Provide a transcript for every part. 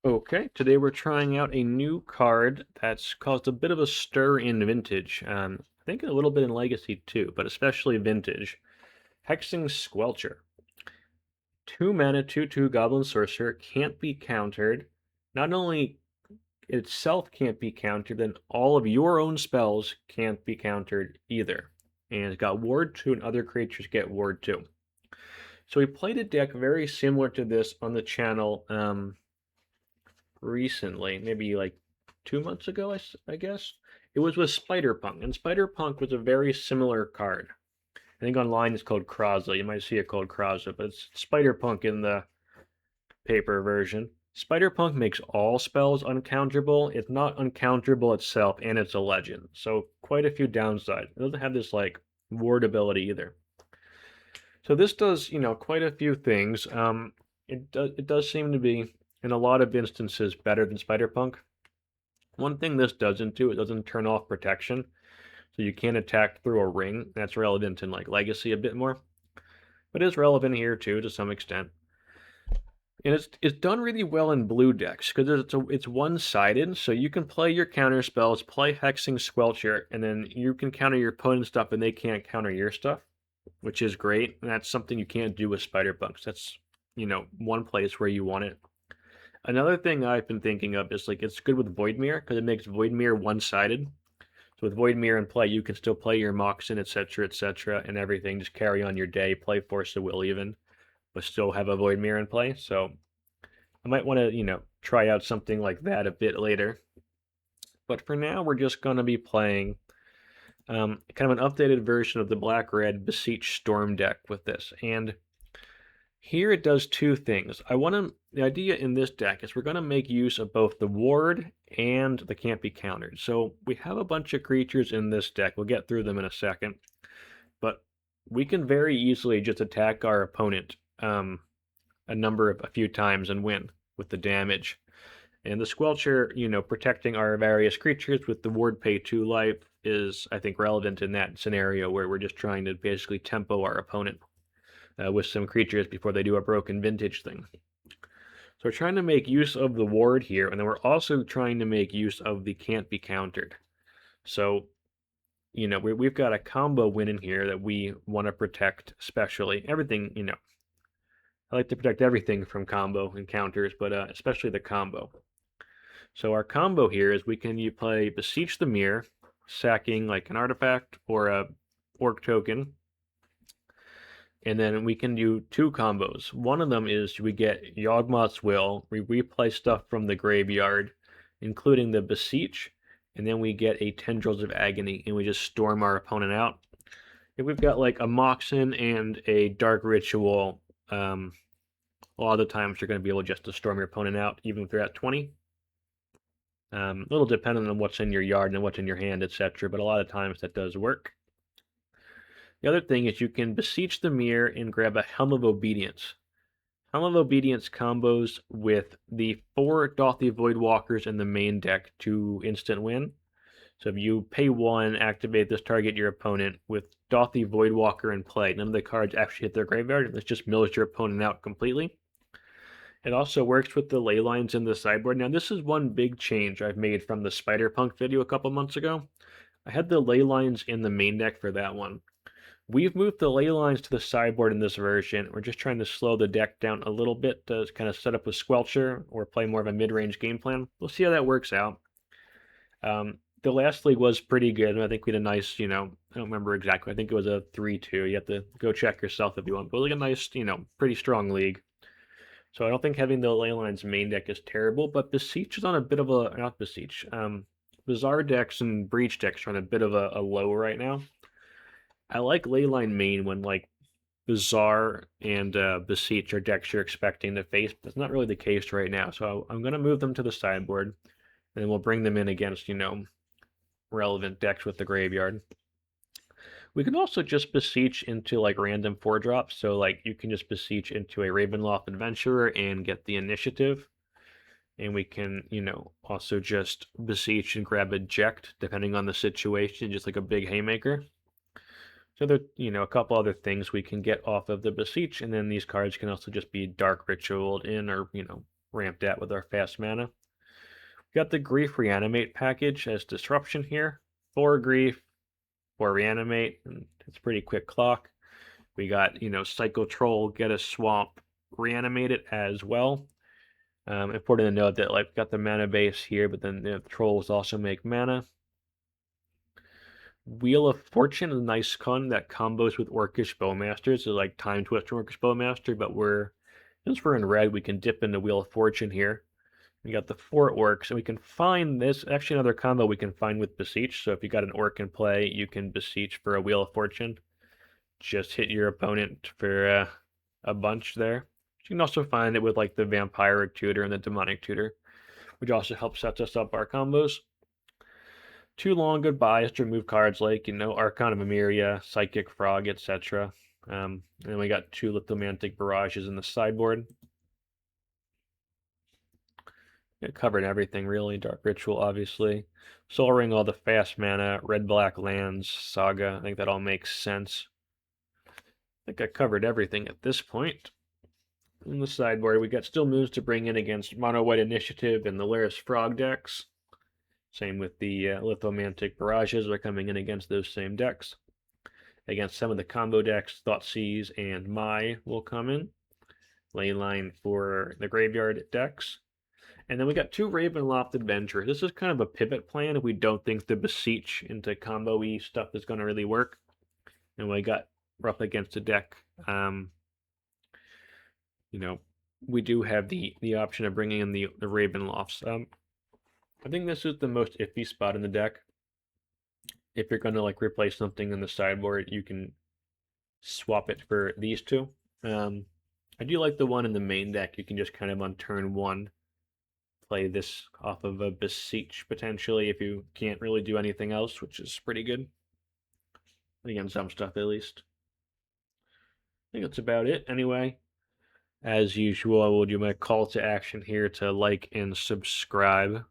Okay, today we're trying out a new card that's caused a bit of a stir in Vintage. I think a little bit in Legacy too, but especially Vintage. Hexing Squelcher. 2 mana, 2/2 Goblin Sorcerer, can't be countered. Not only itself can't be countered, then all of your own spells can't be countered either. And it's got Ward 2 and other creatures get Ward 2. So we played a deck very similar to this on the channel recently, maybe like 2 months ago, I guess. It was with Spider-Punk, and Spider-Punk was a very similar card. I think online it's called Krauza. You might see it called Krauza, but it's Spider-Punk in the paper version. Spider-Punk makes all spells uncounterable. It's not uncounterable itself, and it's a legend. So quite a few downsides. It doesn't have this like ward ability either. So this does, quite a few things. It does seem to be, in a lot of instances, better than Spider-Punk. One thing this doesn't do, it doesn't turn off protection. So you can't attack through a ring. That's relevant in like Legacy a bit more. But it is relevant here too, to some extent. And it's done really well in blue decks, because it's one-sided, so you can play your counter spells, play Hexing Squelcher, and then you can counter your opponent's stuff and they can't counter your stuff, which is great. And that's something you can't do with Spider-Punks. That's, one place where you want it. Another thing I've been thinking of is like it's good with Voidmere, because it makes Voidmere one-sided. So with Voidmere in play, you can still play your Moxen, etc., and everything. Just carry on your day, play Force of Will even, but still have a Voidmere in play. So I might want to, try out something like that a bit later. But for now, we're just going to be playing kind of an updated version of the Black-Red Beseech Storm deck with this. And here it does two things. The idea in this deck is we're going to make use of both the ward and the can't be countered. So we have a bunch of creatures in this deck. We'll get through them in a second. But we can very easily just attack our opponent a few times and win with the damage. And the Squelcher, protecting our various creatures with the ward pay 2 life is, I think, relevant in that scenario where we're just trying to basically tempo our opponent with some creatures before they do a broken vintage thing. So we're trying to make use of the ward here, and then we're also trying to make use of the can't be countered. So, we've got a combo win in here that we want to protect especially. Everything, I like to protect everything from combo and counters, but especially the combo. So our combo here is you play Beseech the Mirror, sacking like an artifact or a orc token. And then we can do two combos. One of them is we get Yawgmoth's Will. We replay stuff from the graveyard, including the Beseech, and then we get a Tendrils of Agony, and we just storm our opponent out. If we've got like a Moxen and a Dark Ritual, a lot of the times you're going to be able just to storm your opponent out, even if they're at 20. A little dependent on what's in your yard and what's in your hand, etc., but a lot of times that does work. The other thing is you can Beseech the Mirror and grab a Helm of Obedience. Helm of Obedience combos with the 4 Dauthi Voidwalkers in the main deck to instant win. So if you pay 1, activate this, target your opponent with Dauthi Voidwalker in play. None of the cards actually hit their graveyard, and this just mills your opponent out completely. It also works with the ley lines in the sideboard. Now this is one big change I've made from the Spider-Punk video a couple months ago. I had the ley lines in the main deck for that one. We've moved the ley lines to the sideboard in this version. We're just trying to slow the deck down a little bit to kind of set up with Squelcher or play more of a mid-range game plan. We'll see how that works out. The last league was pretty good. I think we had a nice, I don't remember exactly. I think it was a 3-2. You have to go check yourself if you want. But it was like a nice, pretty strong league. So I don't think having the ley lines main deck is terrible. But Beseech is on a bit of a, not Beseech, Bizarre decks and Breach decks are on a bit of a low right now. I like Leyline main when like Bizarre and Beseech are decks you're expecting to face, but that's not really the case right now. So I'm going to move them to the sideboard, and then we'll bring them in against, relevant decks with the graveyard. We can also just Beseech into like random 4-drops, so like you can just Beseech into a Ravenloft Adventurer and get the initiative. And we can, also just Beseech and grab a Jecht, depending on the situation, just like a big haymaker. So there, a couple other things we can get off of the Beseech, and then these cards can also just be Dark Ritualed in or, ramped at with our fast mana. We got the Grief Reanimate package as Disruption here. 4 Grief, 4 Reanimate, and it's pretty quick clock. We got, Psycho Troll, get a Swamp, Reanimate it as well. Important to note that, like, we got the mana base here, but then the Trolls also make mana. Wheel of Fortune is a nice con that combos with Orcish Bowmasters. So like Time Twist from Orcish Bowmaster, but since we're in red, we can dip into Wheel of Fortune here. We got the 4 orcs, and we can find this. Actually, another combo we can find with Beseech. So if you got an orc in play, you can Beseech for a Wheel of Fortune. Just hit your opponent for a bunch there. You can also find it with like the Vampiric Tutor and the Demonic Tutor, which also helps set us up our combos. 2 long goodbyes to remove cards like, Archon of Emeria, Psychic Frog, etc. And then we got 2 Lithomantic Barrages in the sideboard. It covered everything really. Dark Ritual, obviously. Soul Ring, all the fast mana, red-black lands, Saga. I think that all makes sense. I think I covered everything at this point. In the sideboard, we got still moves to bring in against Mono White Initiative and the Lurrus Frog decks. Same with the Lithomantic Barrages are coming in against those same decks. Against some of the combo decks, Thoughtseize and Mai will come in. Leyline for the graveyard decks. And then we got 2 Ravenloft Adventurers. This is kind of a pivot plan if we don't think the Beseech into combo-y stuff is going to really work. And we got rough against a deck. We do have the option of bringing in the Ravenlofts. I think this is the most iffy spot in the deck. If you're going to like replace something in the sideboard, you can swap it for these 2. I do like the one in the main deck. You can just kind of on turn 1 play this off of a Beseech potentially if you can't really do anything else, which is pretty good. Again, some stuff at least. I think that's about it anyway. As usual, I will do my call to action here to like and subscribe.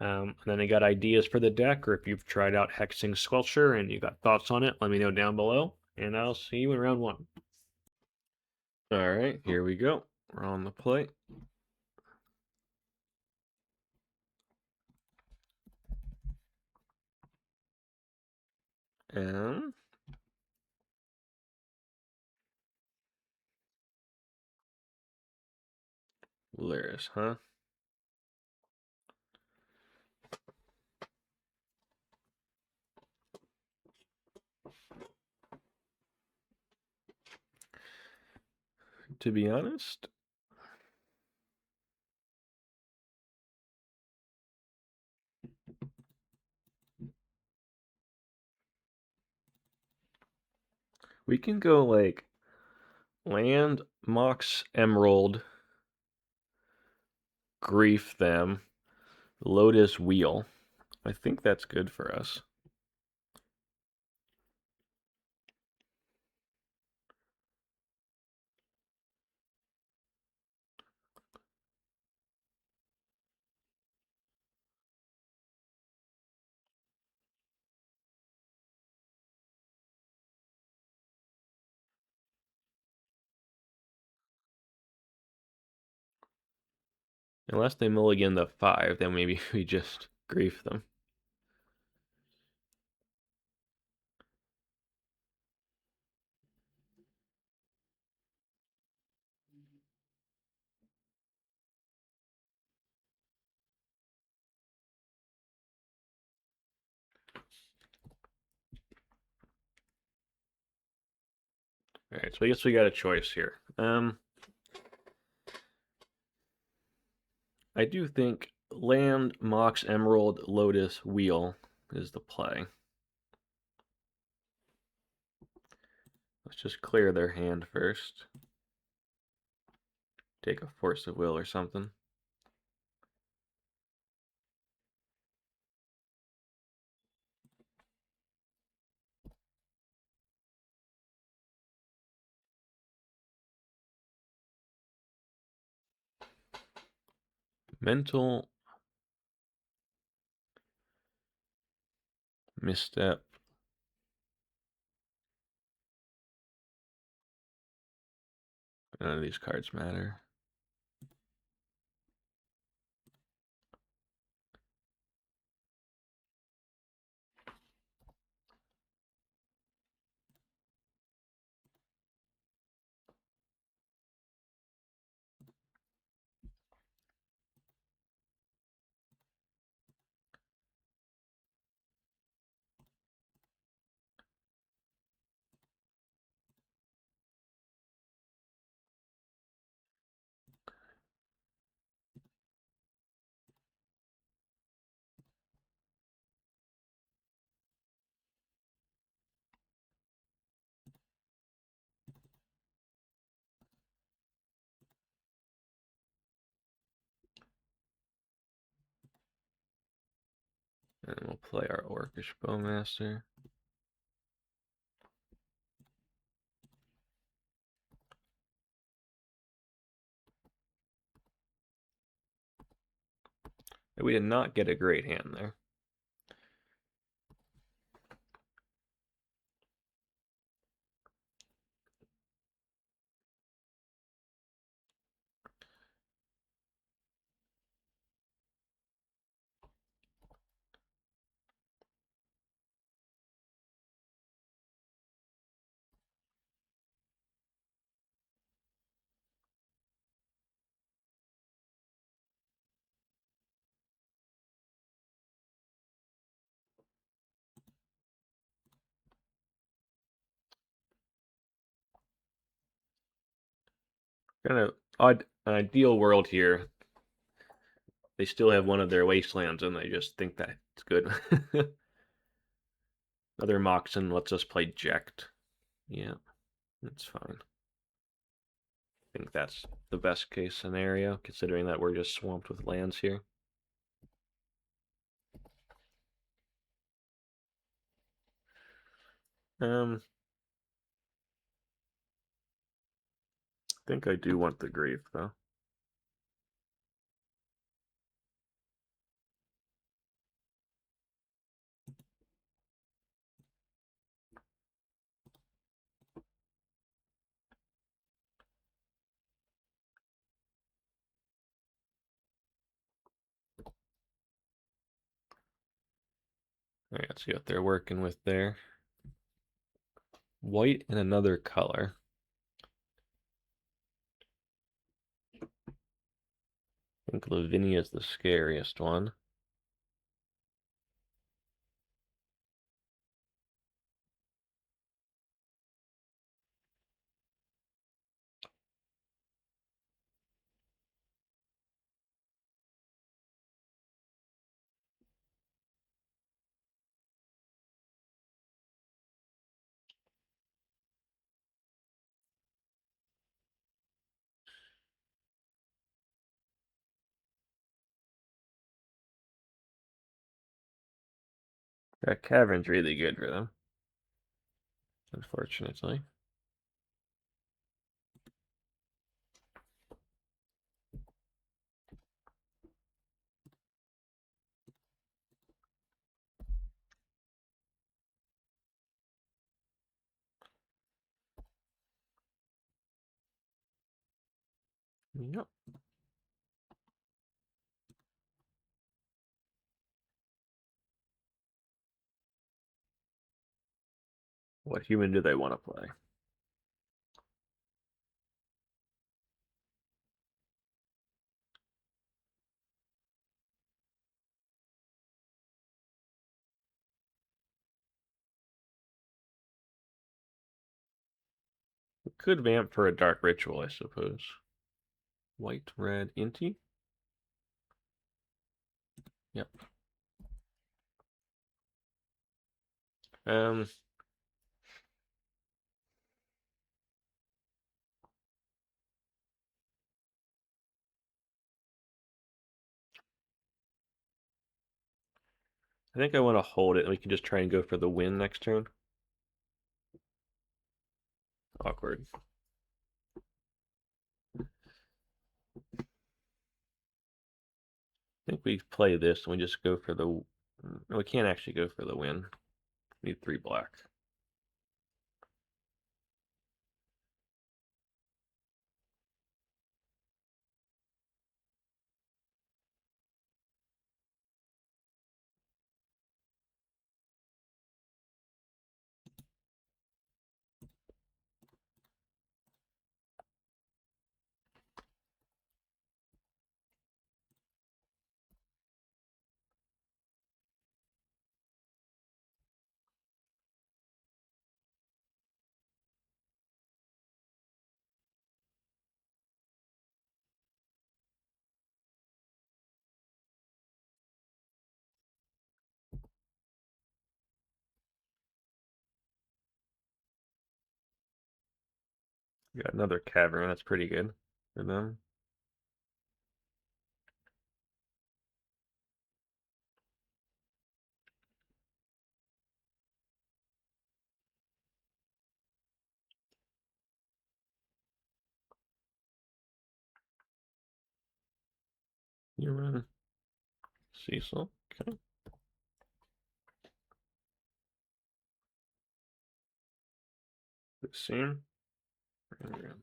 And then I got ideas for the deck, or if you've tried out Hexing Squelcher and you got thoughts on it, let me know down below, and I'll see you in round 1. Alright, here we go. We're on the plate. And Lurrus, huh? To be honest, we can go like land, Mox Emerald, Grief them, Lotus Wheel. I think that's good for us. Unless they mulligan the 5, then maybe we just grief them. Alright, so I guess we got a choice here. I do think land, Mox Emerald, Lotus, Wheel is the play. Let's just clear their hand first. Take a Force of Will or something. Mental Misstep. None of these cards matter. And we'll play our Orcish Bowmaster. We did not get a great hand there. Kind of odd, an ideal world here. They still have one of their wastelands, and they just think that it's good. Other Moxen lets us play Jecht. Yeah, that's fine. I think that's the best case scenario, considering that we're just swamped with lands here. I think I do want the Grief, though. All right, let's see what they're working with there. White and another color. I think Lavinia is the scariest one. That Cavern's really good for them, unfortunately. Yep. What human do they want to play? We could vamp for a Dark Ritual, I suppose. White, red, Inti? Yep. I think I want to hold it, and we can just try and go for the win next turn. Awkward. I think we play this and we just go for the... No, we can't actually go for the win. We need 3 black. We got another Cavern, that's pretty good for them. You run Cecil. Okay. The same.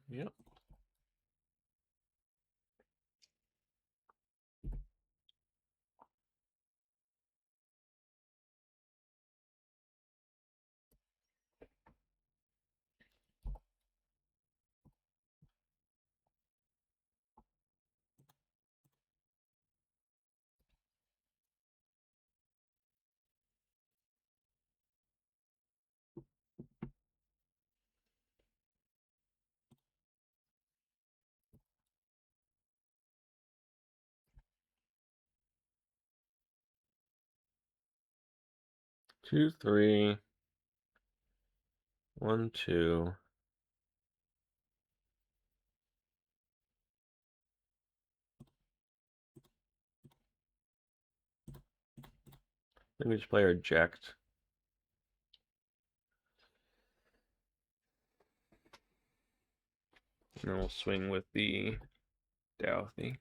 Yep. Two, three. 1, 2. I think we just play our Jecht. And then we'll swing with the Dauthi.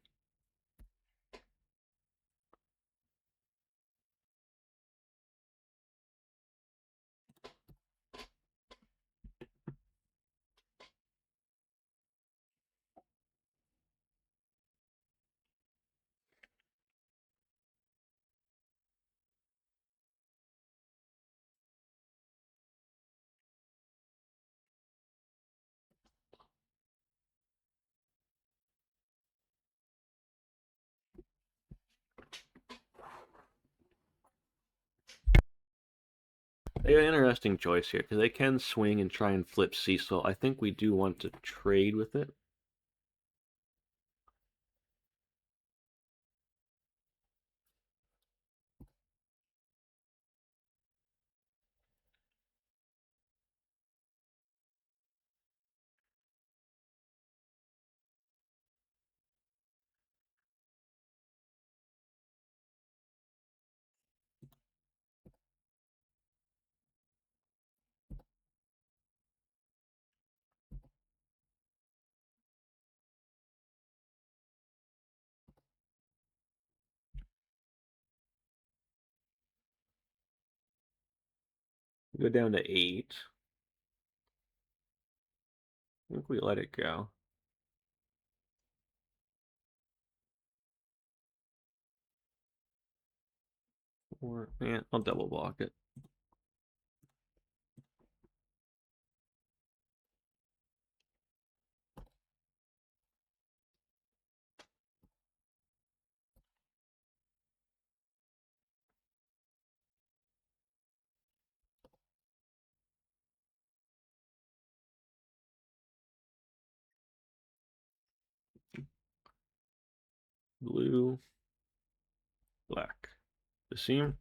They have an interesting choice here because they can swing and try and flip Cecil. I think we do want to trade with it. Go down to 8. I think we let it go. Or, yeah, I'll double block it. Blue, black. The seam.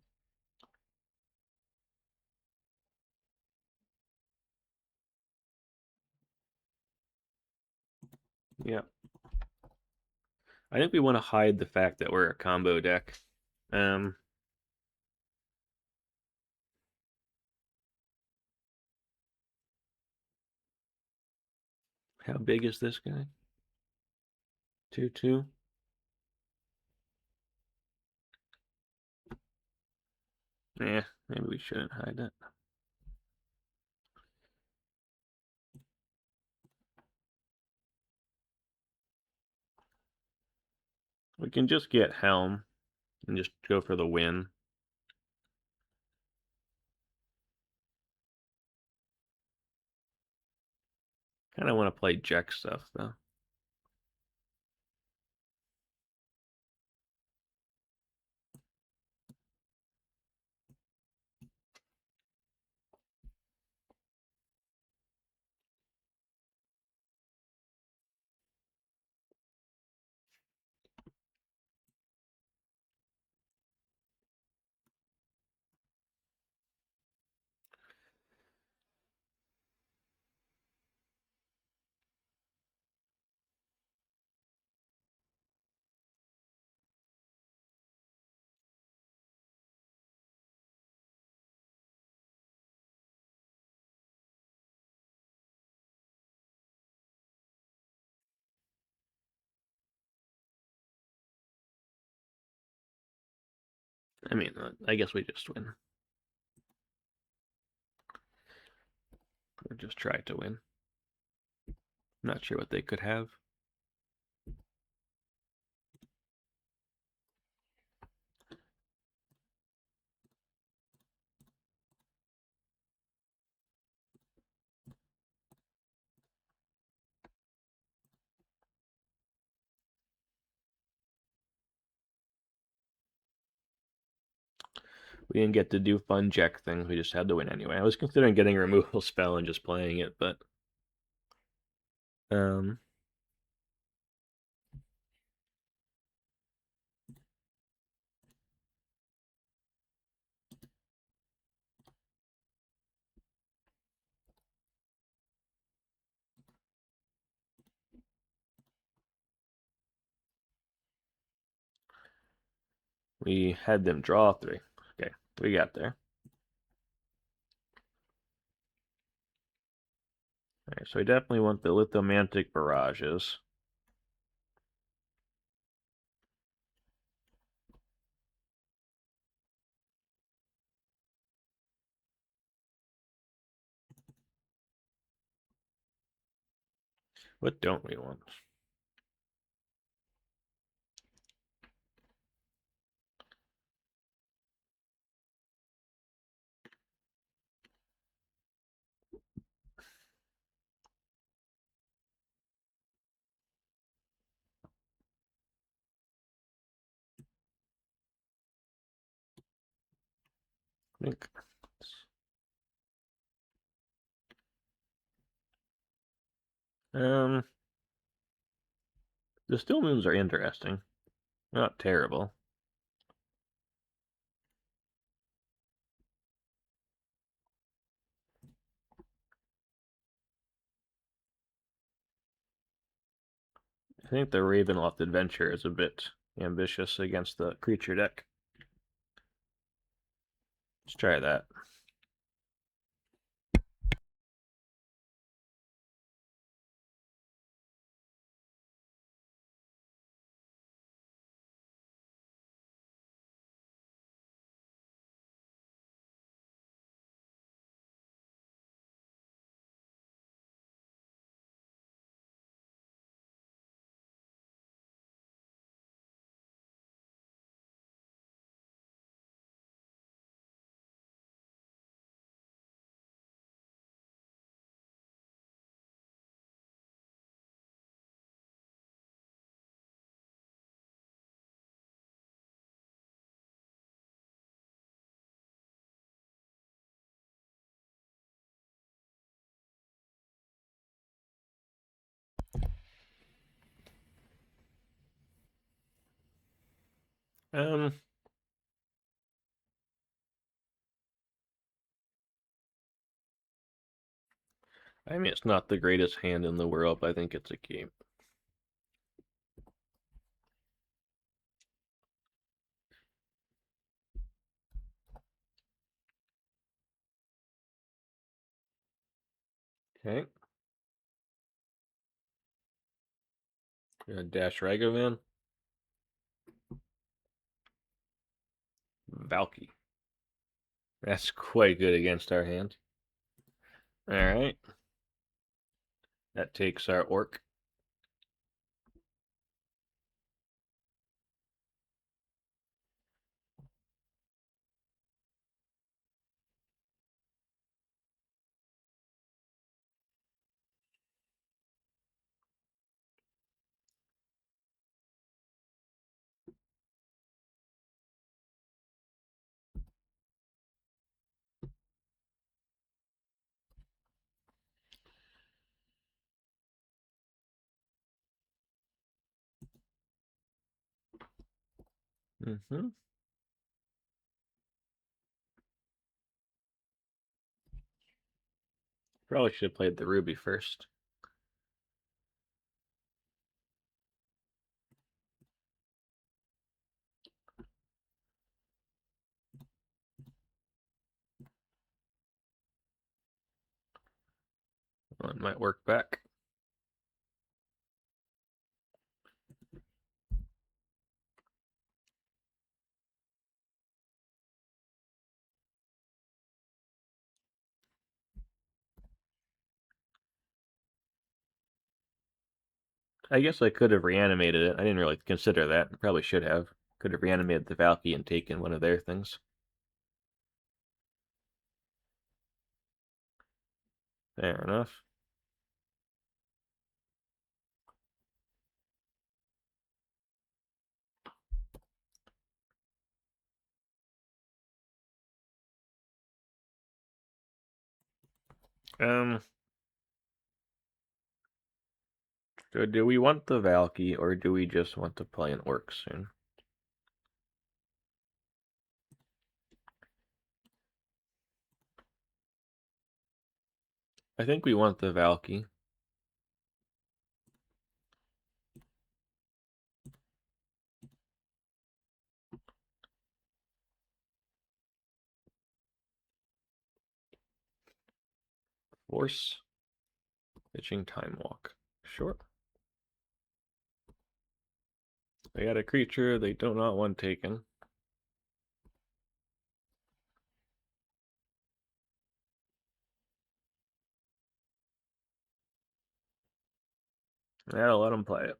Yep. I think we want to hide the fact that we're a combo deck. How big is this guy? 2/2. Yeah, maybe we shouldn't hide that. We can just get Helm and just go for the win. Kind of want to play Jecht stuff though. I mean, I guess we just win. Or just try to win. Not sure what they could have. We didn't get to do fun Jecht things. We just had to win anyway. I was considering getting a removal spell and just playing it, but we had them draw 3. Okay, we got there. Alright, so I definitely want the Lithomantic Barrages. What don't we want? I think the Still Moons are interesting. Not terrible. I think the Ravenloft Adventurer is a bit ambitious against the creature deck. Let's try that. I mean, it's not the greatest hand in the world, but I think it's a game. Okay. Dash Ragavan. Valky. That's quite good against our hand. Alright. That takes our Orc. Probably should have played the Ruby first. Well, it might work back. I guess I could have reanimated it. I didn't really consider that. I probably should have. Could have reanimated the Valky and taken one of their things. Fair enough. So do we want the Valky, or do we just want to play an Orc soon? I think we want the Valky. Force. Pitching Time Walk. Sure. They got a creature they do not want taken. I'll let them play it.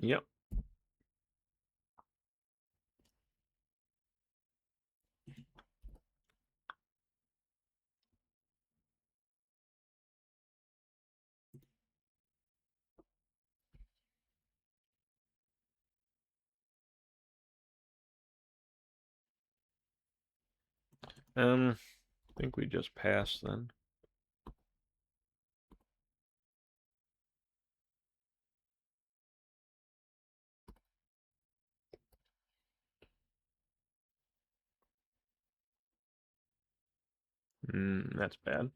Yep. I think we just pass then. That's bad.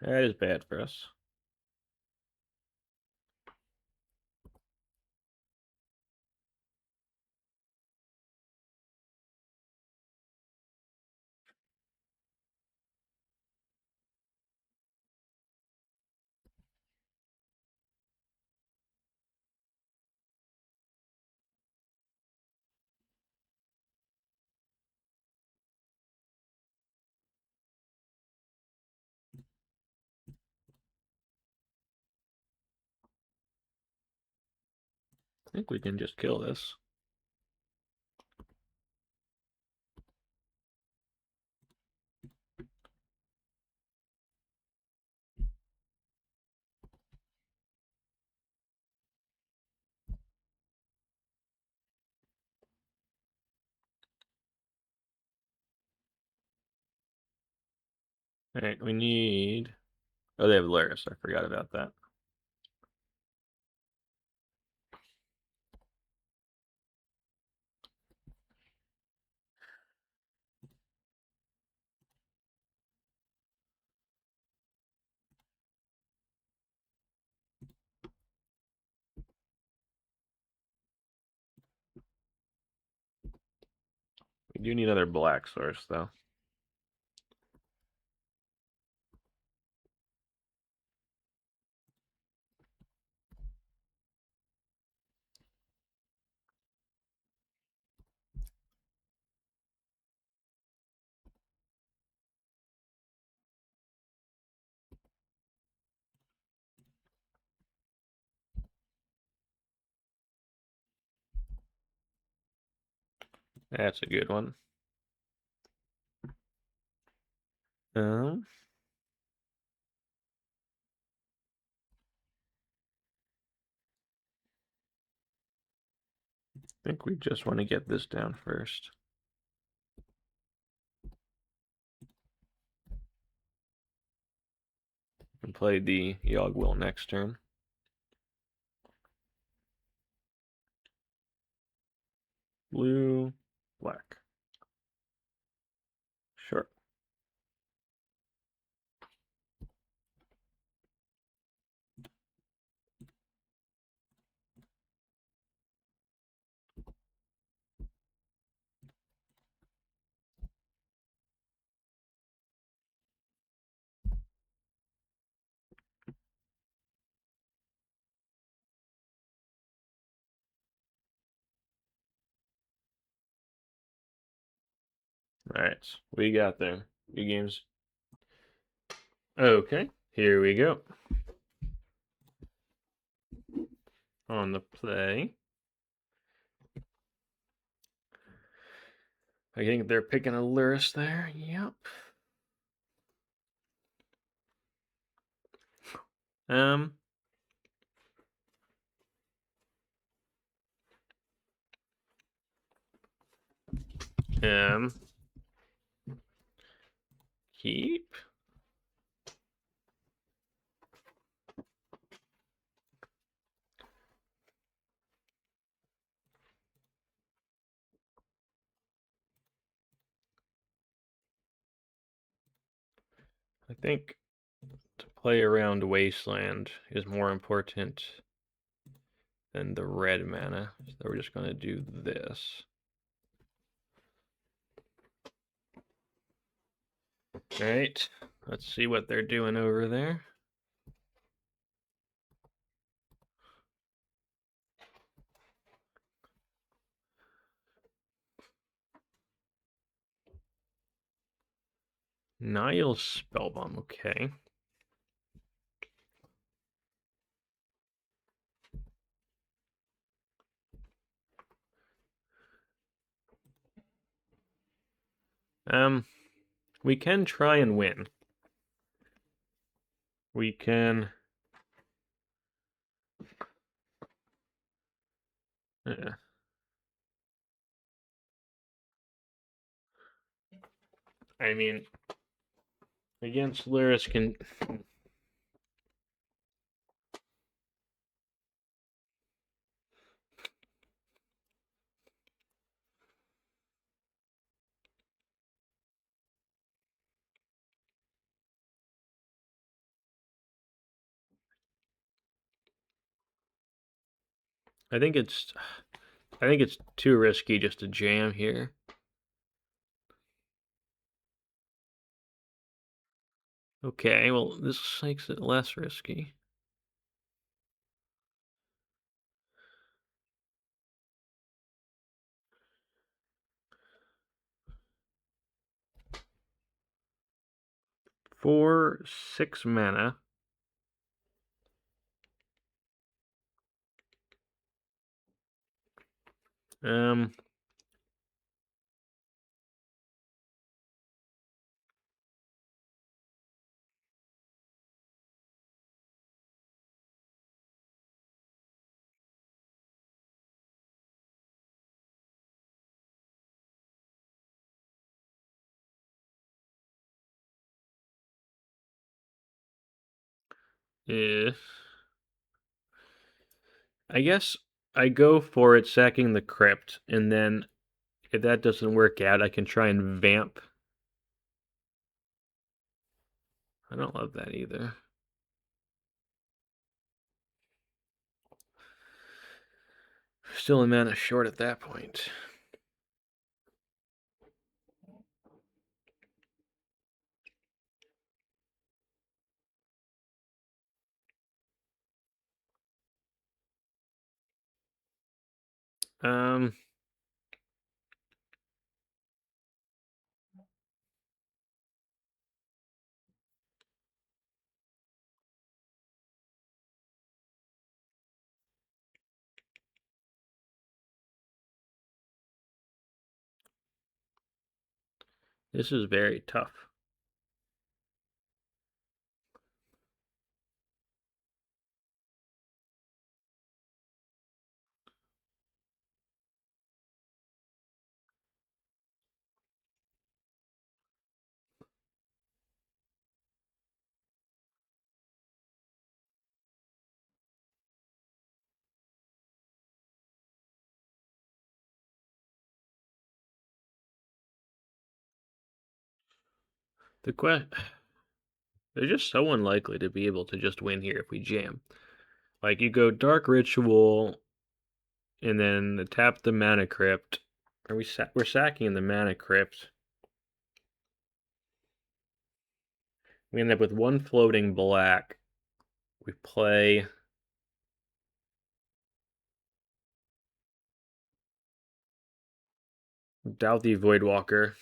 That is bad for us. I think we can just kill this. Alright, we need... Oh, they have Lurrus. I forgot about that. We do need another black source, though. That's a good one. I think we just want to get this down first. And play the Yawgmoth next turn. Blue, black. Sure. Alright, what you got there? Good games. Okay, here we go. On the play. I think they're picking a Lurrus there. Yep. Um. Keep. I think to play around Wasteland is more important than the red mana. So we're just going to do this. Alright, let's see what they're doing over there. Nile's Spellbomb, okay. We can try and win. We can... I mean, against Lurrus can... I think it's too risky just to jam here. Okay, well, this makes it less risky. For 6 mana. I guess I go for it sacking the crypt, and then if that doesn't work out, I can try and vamp. I don't love that either. Still a mana short at that point. This is very tough. They're just so unlikely to be able to just win here if we jam. Like, you go Dark Ritual, and then tap the Mana Crypt. We're sacking the Mana Crypt. We end up with one floating black. We play... Dauthi Voidwalker.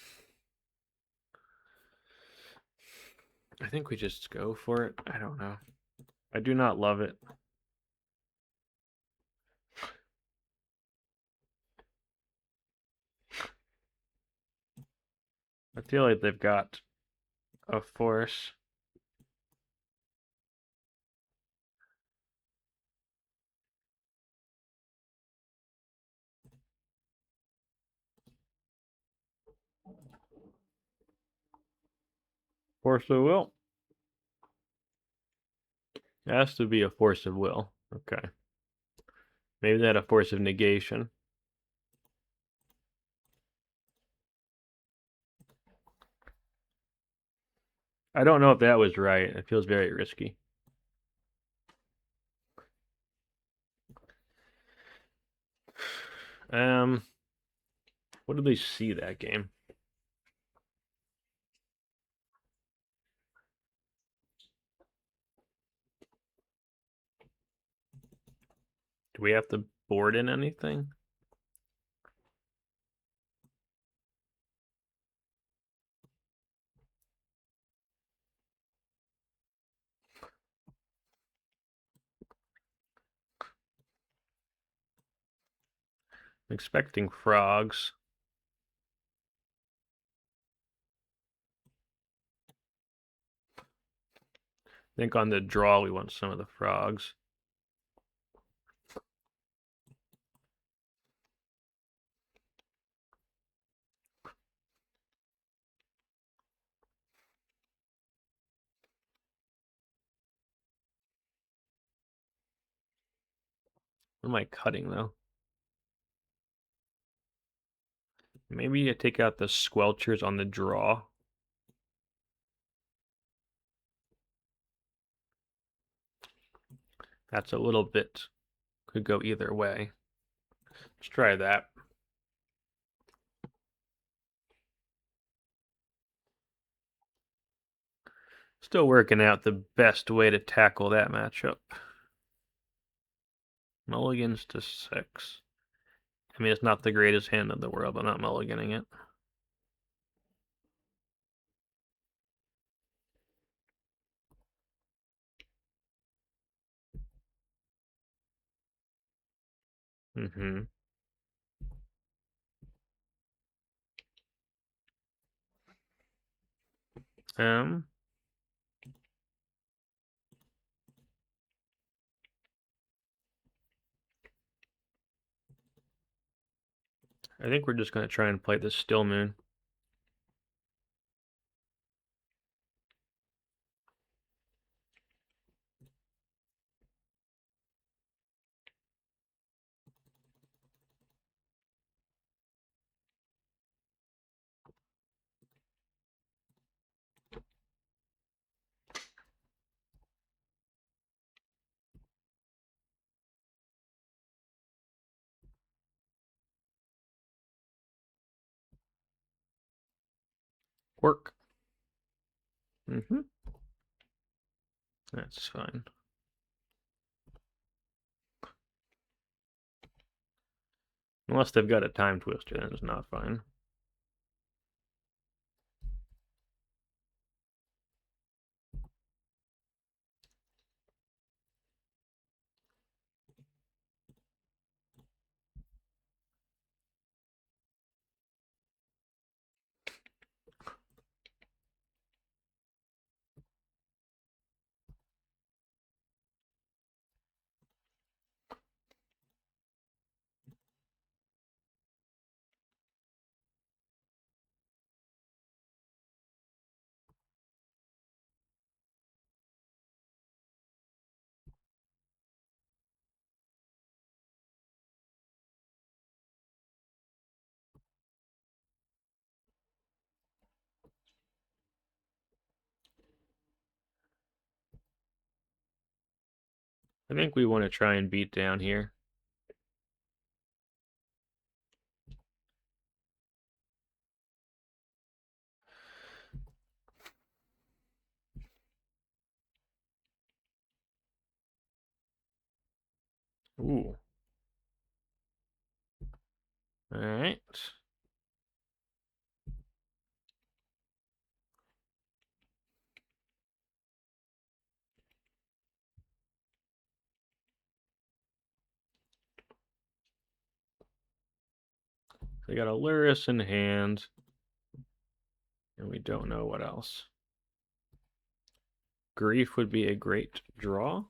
I think we just go for it. I don't know. I do not love it. I feel like they've got a force. Force of will. It has to be a force of will. Okay. Maybe that a force of negation. I don't know if that was right. It feels very risky. What did they see that game? Do we have to board in anything? I'm expecting frogs. I think on the draw we want some of the frogs. What am I cutting though? Maybe I take out the Squelchers on the draw. That's a little bit, could go either way. Let's try that. Still working out the best way to tackle that matchup. Mulligans to 6. I mean, it's not the greatest hand in the world, but I'm not mulliganing it. Mm-hmm. I think we're just going to try and play this Still Moon. Work. Mm-hmm. That's fine. Unless they've got a time twister, then it's not fine. I think we want to try and beat down here. Ooh. All right. We got a Lurrus in hand. And we don't know what else. Grief would be a great draw.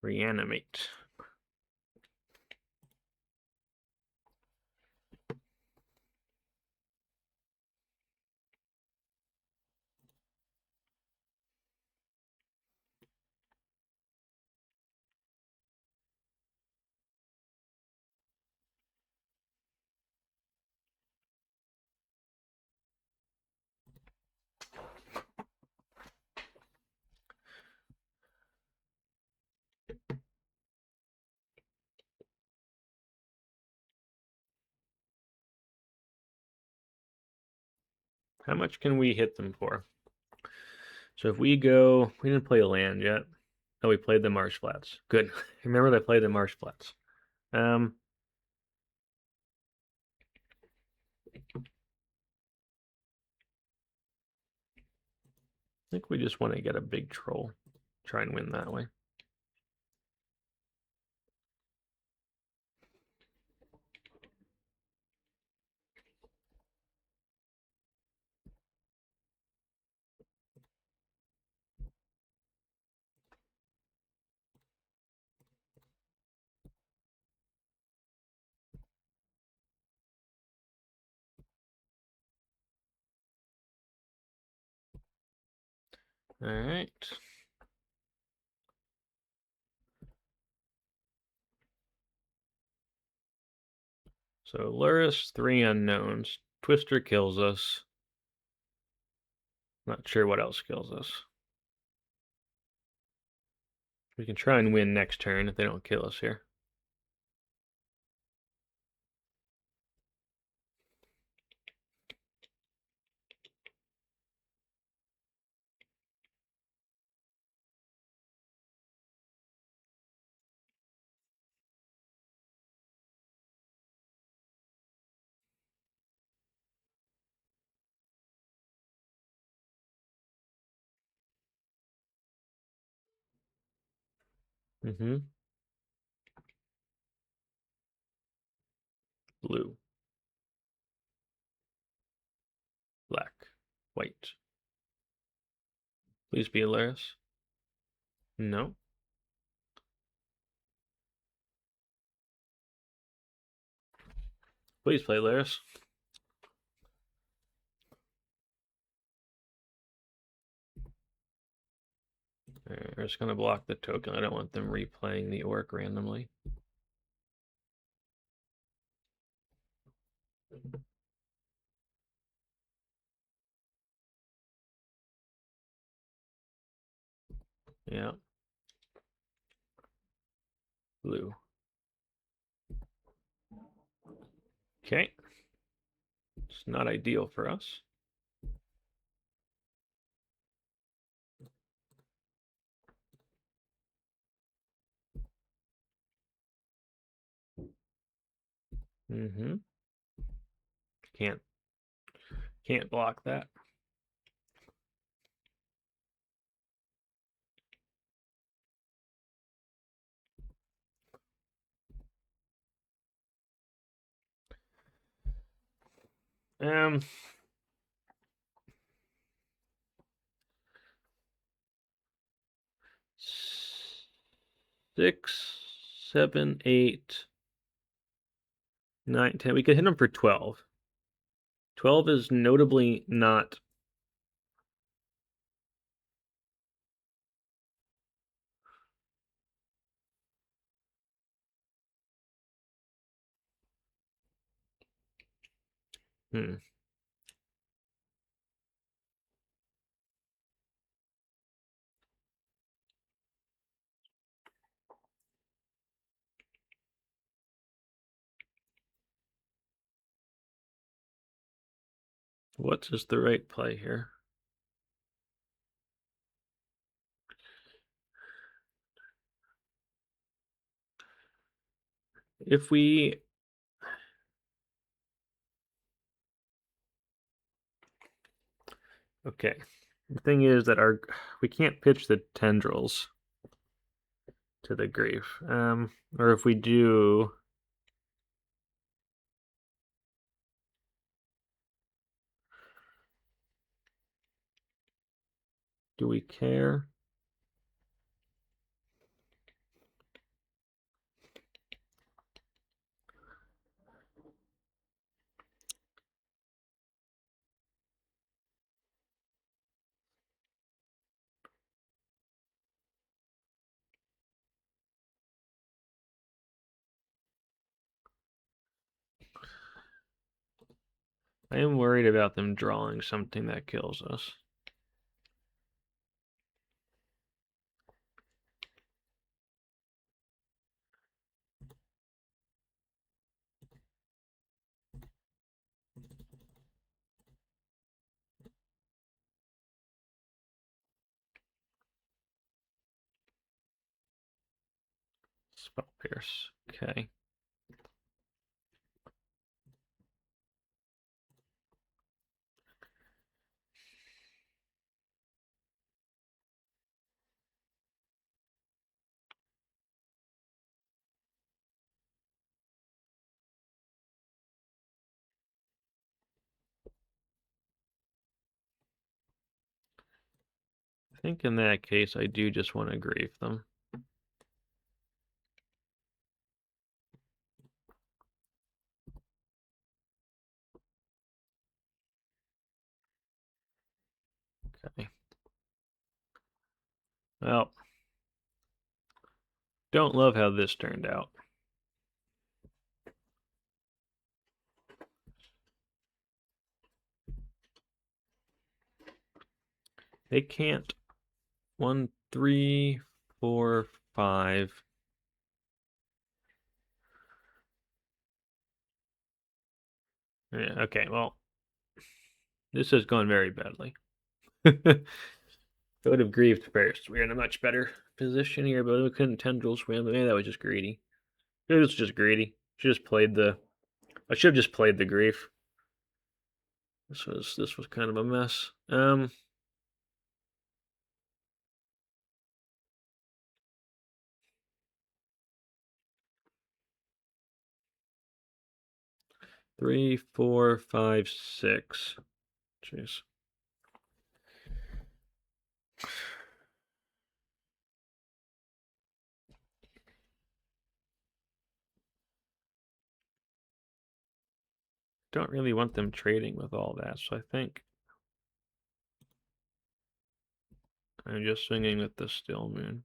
Reanimate. How much can we hit them for? So if we go, we didn't play a land yet. Oh, we played the Marsh Flats. Good. Remember I played the Marsh Flats. I think we just want to get a big troll. Try and win that way. All right. So Lurrus, 3 unknowns. Twister kills us. Not sure what else kills us. We can try and win next turn if they don't kill us here. Blue. Black. White. Please be Lurrus. No. Please play Lurrus. We're just going to block the token. I don't want them replaying the orc randomly. Yeah. Blue. Okay. It's not ideal for us. Can't block that. Six, 7, 8, 9, 10. We could hit him for 12. 12 is notably not. What is the right play here? If we okay, the thing is that we can't pitch the tendrils. to the grief. Or if we do... Do we care? I am worried about them drawing something that kills us. Spell Pierce. Okay. I think in that case, I do just want to grieve them. Okay. Well, don't love how this turned out. They can't. 1, 3, 4, 5. Yeah, okay, well, this has gone very badly. I would have grieved first. We're in a much better position here, but we couldn't tendrils swim. Maybe that was just greedy. It was just greedy. Should just played the. I should have just played the grief. This was kind of a mess. 3, 4, 5, 6. Jeez. Don't really want them trading with all that, so I think I'm just swinging with the Still Moon.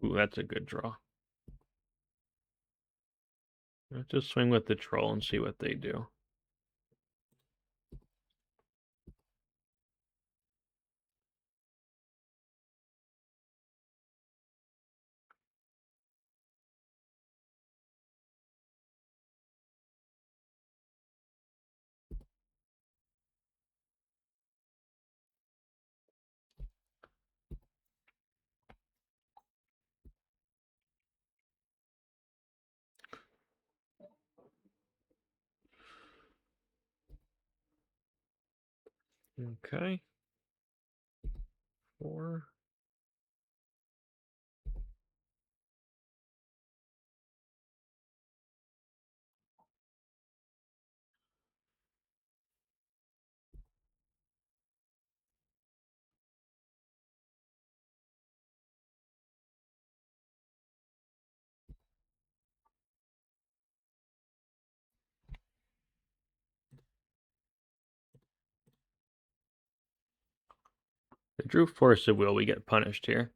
Ooh, that's a good draw. Let's just swing with the troll and see what they do. Okay. 4. They drew Force of Will. We get punished here.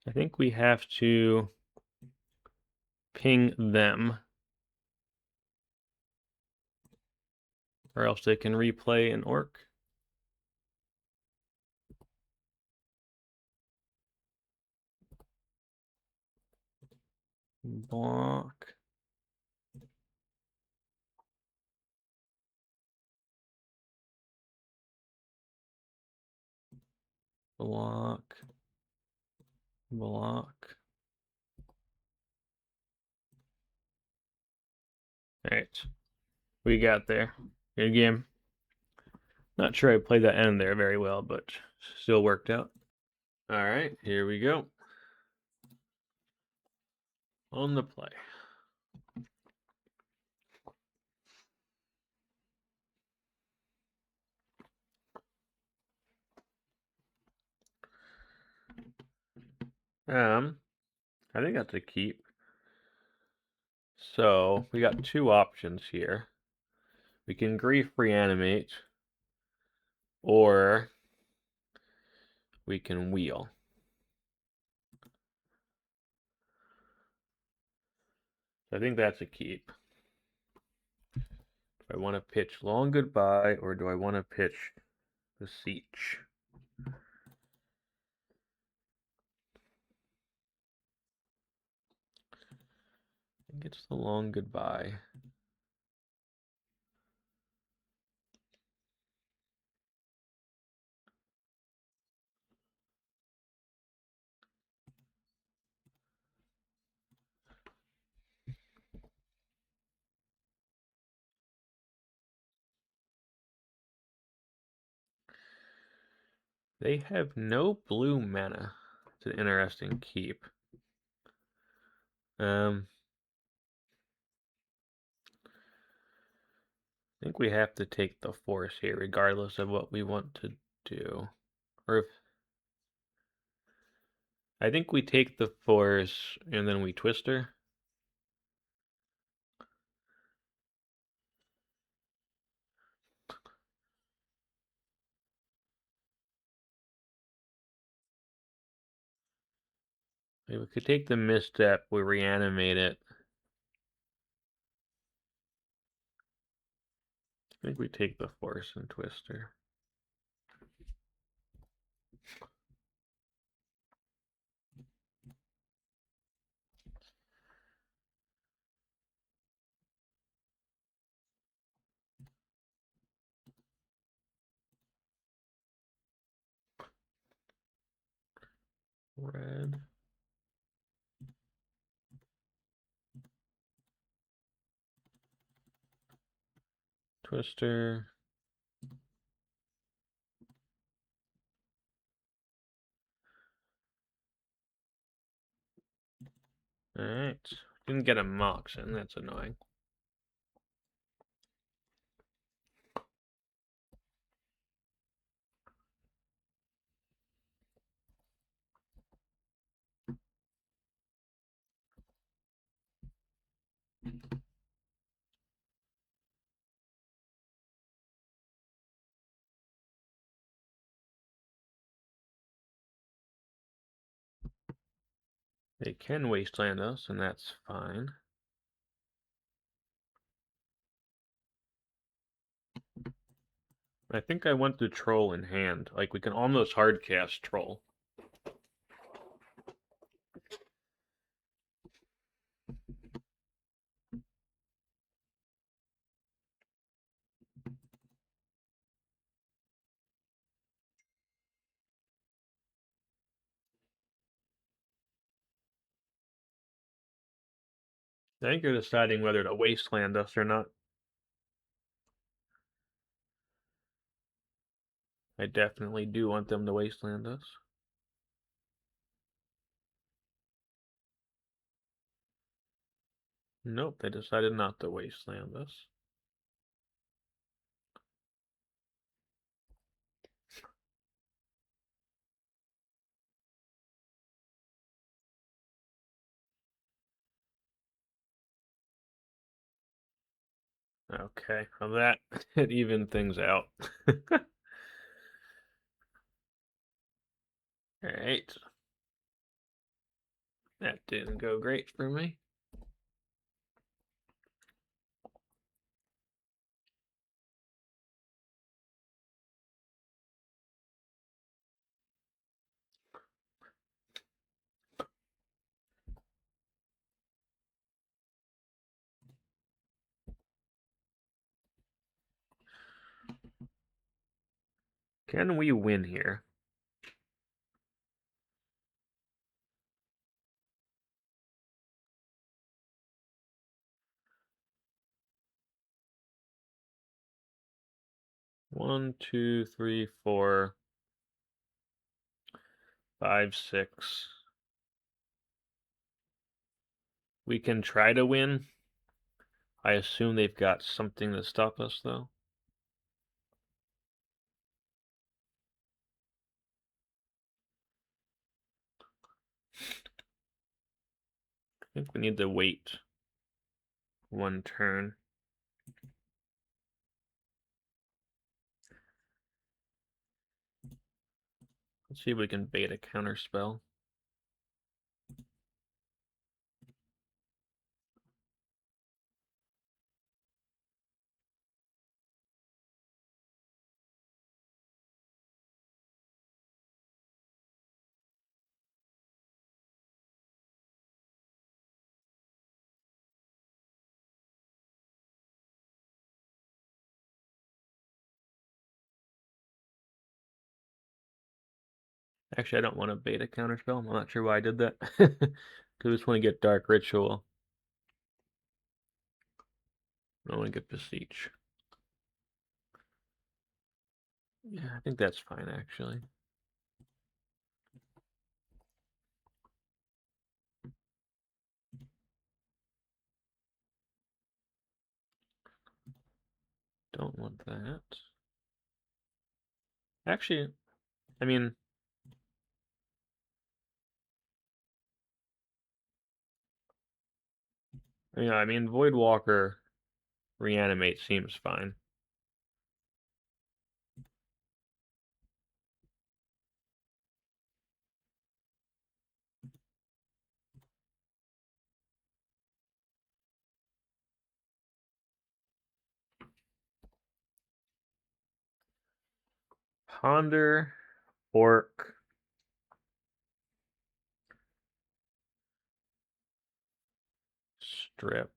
I think we have to ping them, or else they can replay an orc. Block. Block. Block. Alright. We got there. Good game. Not sure I played that end there very well, but still worked out. Alright, here we go. On the play. I think that's a keep. So we got two options here. We can grief reanimate, or we can wheel. I think that's a keep. Do I want to pitch long goodbye, or do I want to pitch Beseech? I think it's the long goodbye. They have no blue mana. It's an interesting keep. I think we have to take the force here, regardless of what we want to do. Or if I think we take the force and then we twist her. Maybe we could take the misstep, we reanimate it. I think we take the force and twist her. Red. Twister. Alright. Didn't get a Mox in, that's annoying. They can wasteland us, and that's fine. I think I want the Troll in hand. Like, we can almost hardcast Troll. I think you're deciding whether to wasteland us or not. I definitely do want them to wasteland us. Nope, they decided not to wasteland us. Okay, well that it evened things out. Alright. That didn't go great for me. Can we win here? One, two, three, 4, 5, 6. We can try to win. I assume they've got something to stop us, though. I think we need to wait one turn. Let's see if we can bait a counterspell. Actually, I don't want to bait a counterspell. I'm not sure why I did that. Because I just want to get Dark Ritual. I want to get Beseech. Yeah, I think that's fine, actually. Don't want that. Actually, I mean... Yeah, I mean, Voidwalker Reanimate seems fine. Ponder, Orc, Strip.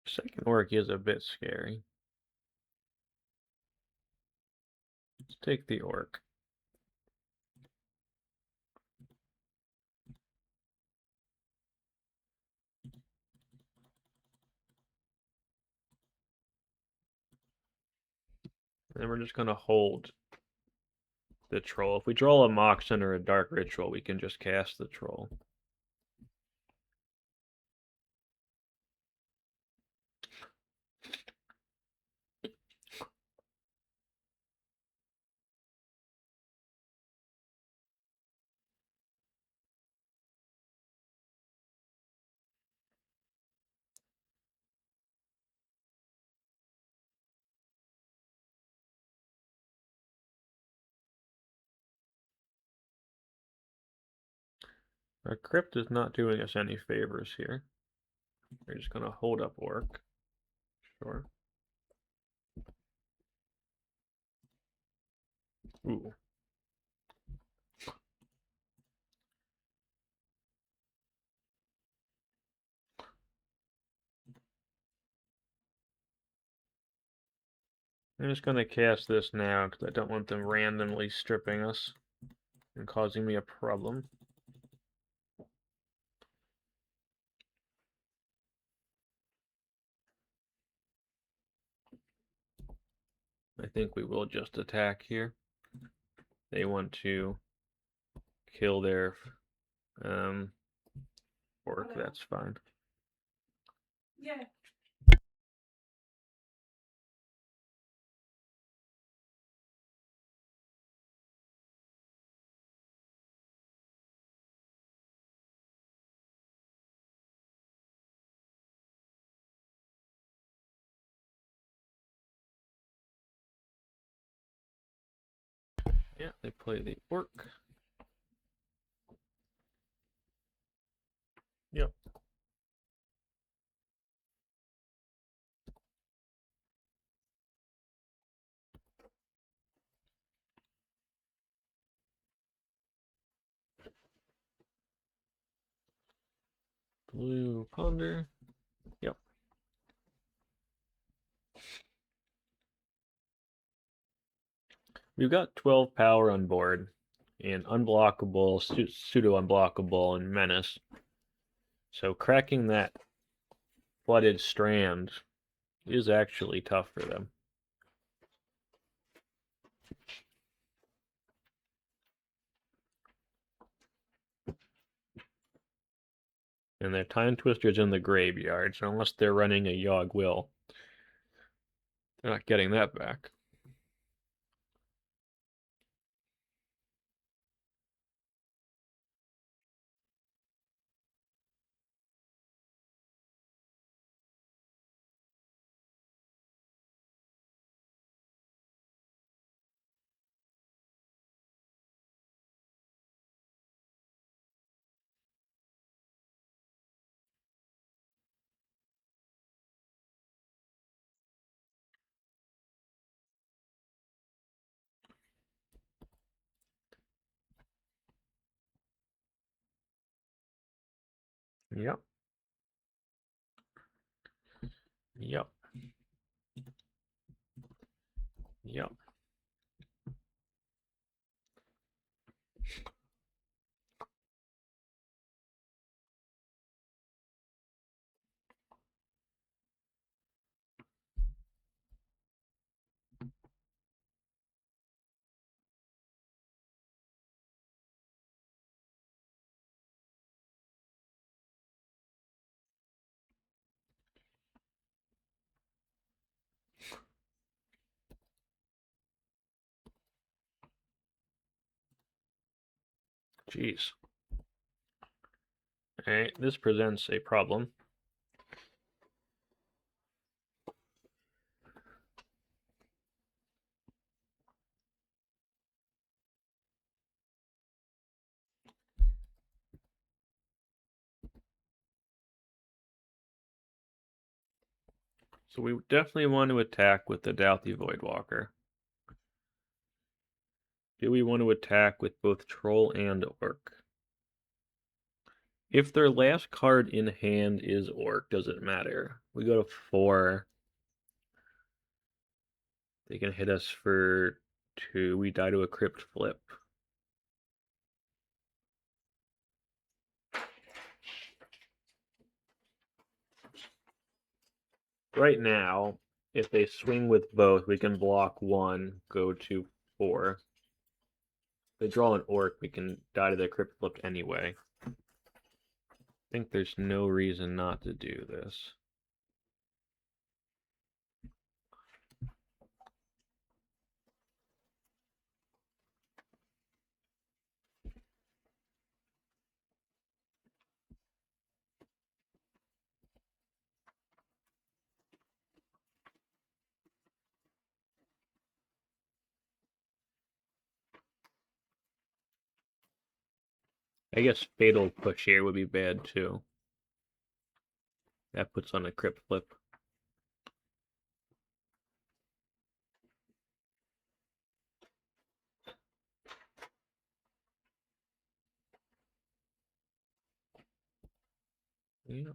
Second Orc is a bit scary. Let's take the Orc. And then we're just going to hold the Troll. If we draw a Mox or a Dark Ritual, we can just cast the Troll. Our Crypt is not doing us any favors here. We're just going to hold up Orc. Sure. Ooh. I'm just going to cast this now because I don't want them randomly stripping us and causing me a problem. I think we will just attack here. They want to kill their Orc, that's fine. Yeah. Yeah, they play the Orc. Yep. Blue Ponder. Yep. We've got 12 power on board, and unblockable, pseudo-unblockable, and menace. So cracking that flooded strand is actually tough for them. And their Time Twister's in the graveyard, so unless they're running a Yawgmoth, they're not getting that back. Yep. Yep. Yep. Jeez. Alright, this presents a problem. So we definitely want to attack with the Dauthi Voidwalker. Do we want to attack with both Troll and Orc? If their last card in hand is Orc, does it matter? We go to 4. They can hit us for 2. We die to a Crypt Flip. Right now, if they swing with both, we can block 1, go to 4. If they draw an Orc, we can die to the Crypt Flip anyway. I think there's no reason not to do this. I guess Fatal Push here would be bad too. That puts on a Crypt Flip. Yeah.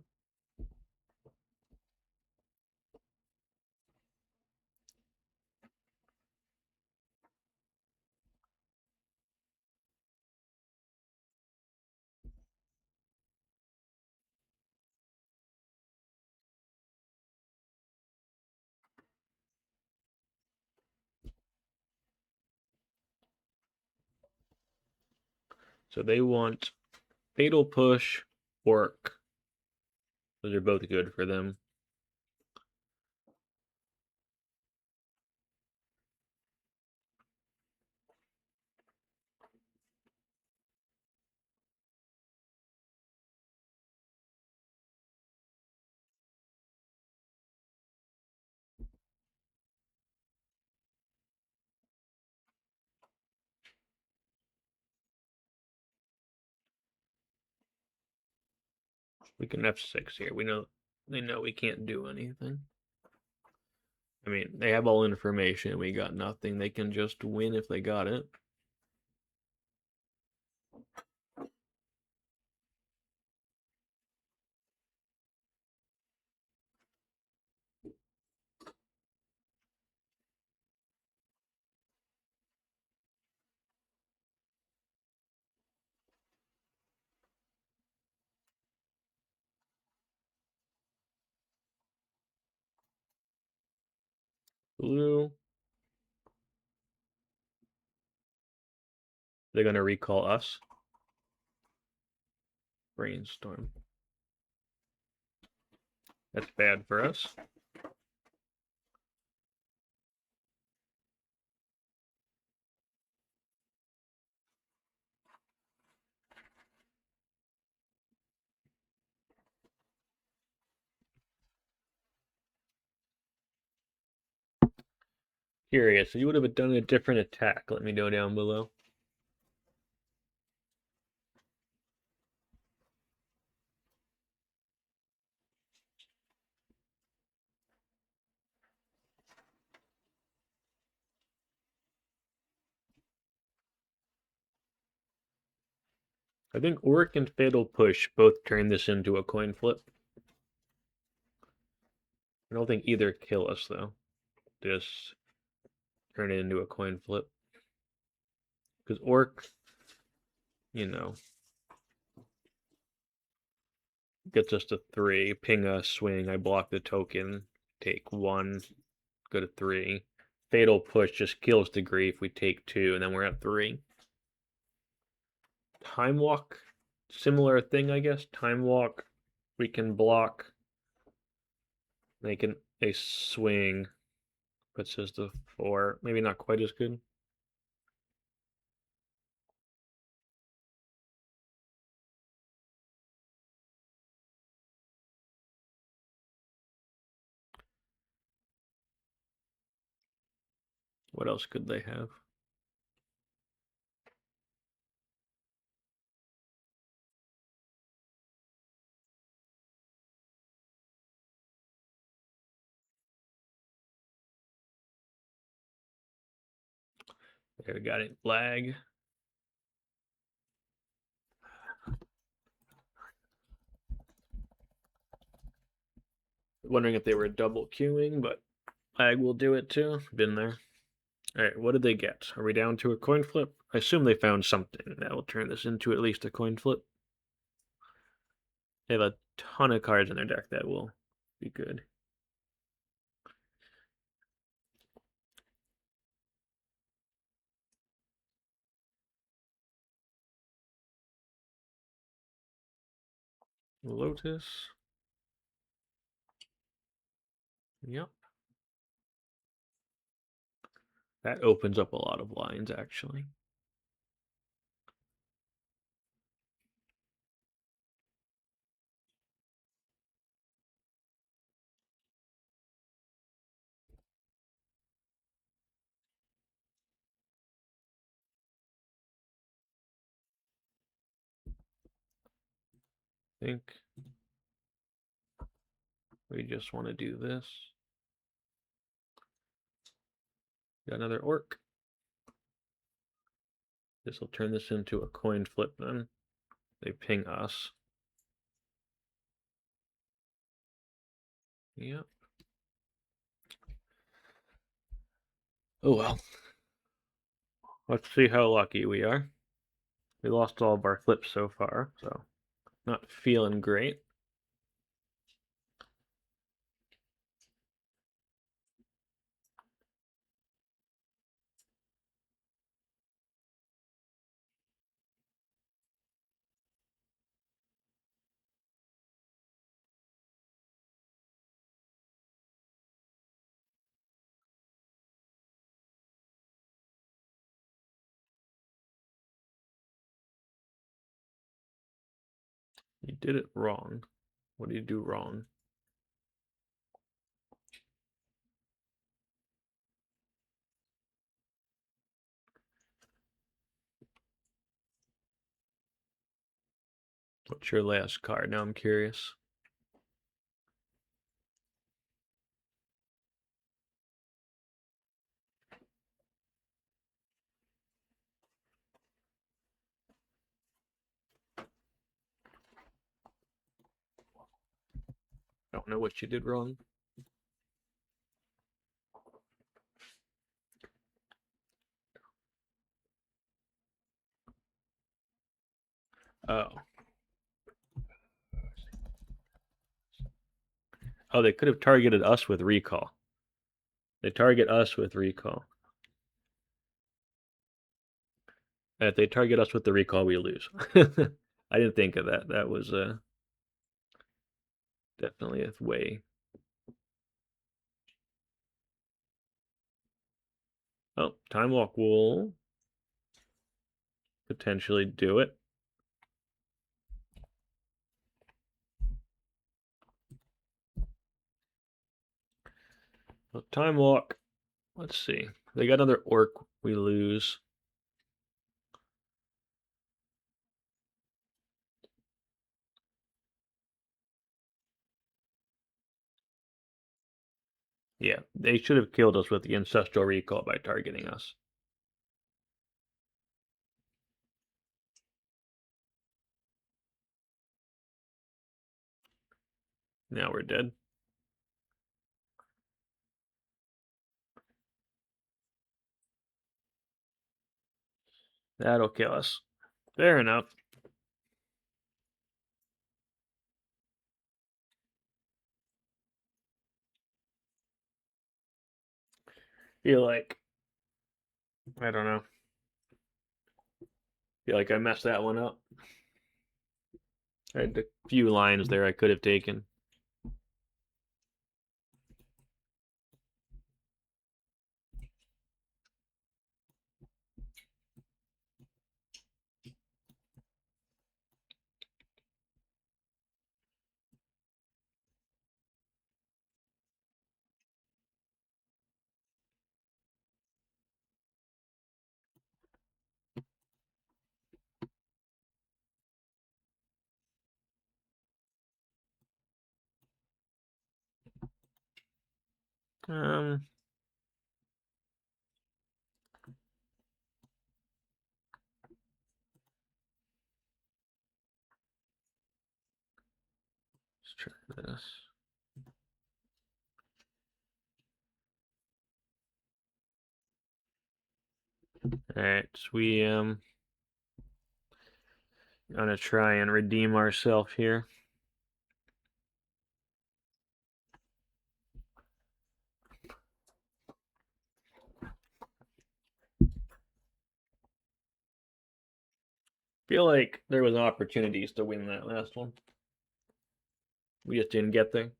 So they want Fatal Push, Orc. Those are both good for them. We can F6 here. They know we can't do anything. I mean, they have all information. We got nothing. They can just win if they got it. Blue. They're going to recall us. Brainstorm. That's bad for us. Curious. You would have done a different attack. Let me know down below. I think Orc and Fatal Push both turn this into a coin flip. I don't think either kill us, though. Just turn it into a coin flip. Because Orc, you know, gets us to 3. Ping a swing, I block the token. Take 1, go to 3. Fatal Push just kills the grief. We take 2, and then we're at 3. Time Walk, similar thing, I guess. Time Walk, we can block. Make a swing. Puts us to 4. Maybe not quite as good. What else could they have? Okay, we got it. Lag. Wondering if they were double queuing, but lag will do it too. Been there. Alright, what did they get? Are we down to a coin flip? I assume they found something that will turn this into at least a coin flip. They have a ton of cards in their deck that will be good. Lotus. Yep. That opens up a lot of lines, actually. I think we just want to do this. Got another orc. This will turn this into a coin flip then. They ping us. Yep. Oh well. Let's see how lucky we are. We lost all of our flips so far, so not feeling great. You did it wrong. What did you do wrong? What's your last card? Now I'm curious. I don't know what you did wrong. Oh. Oh, they could have targeted us with recall. They target us with recall. And if they target us with the recall, we lose. I didn't think of that. That was definitely a way. Oh, Time Walk will potentially do it. Well, Time Walk. Let's see. They got another Orc. We lose. Yeah, they should have killed us with the Ancestral Recall by targeting us. Now we're dead. That'll kill us. Fair enough. Feel like, I don't know. Feel like I messed that one up. I had a few lines there I could have taken. Um, let's try this. Alright, so we gonna try and redeem ourselves here. Feel like there was opportunities to win that last one. We just didn't get there.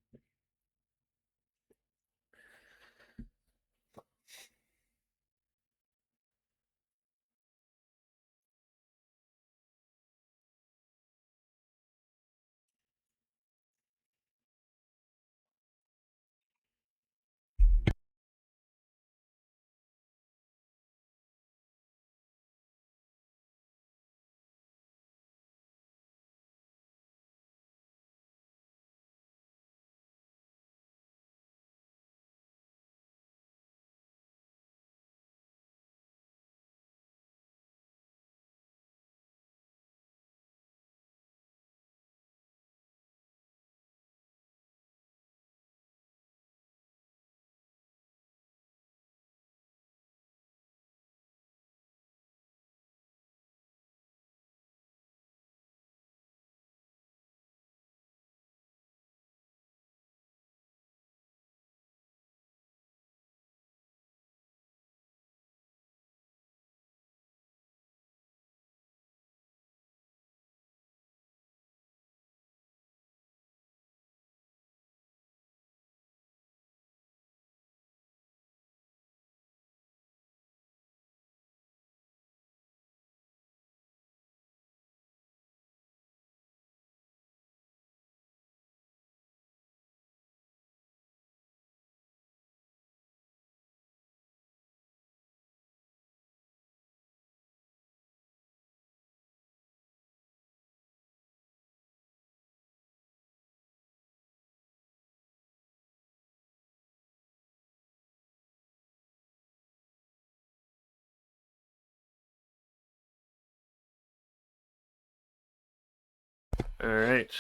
All right,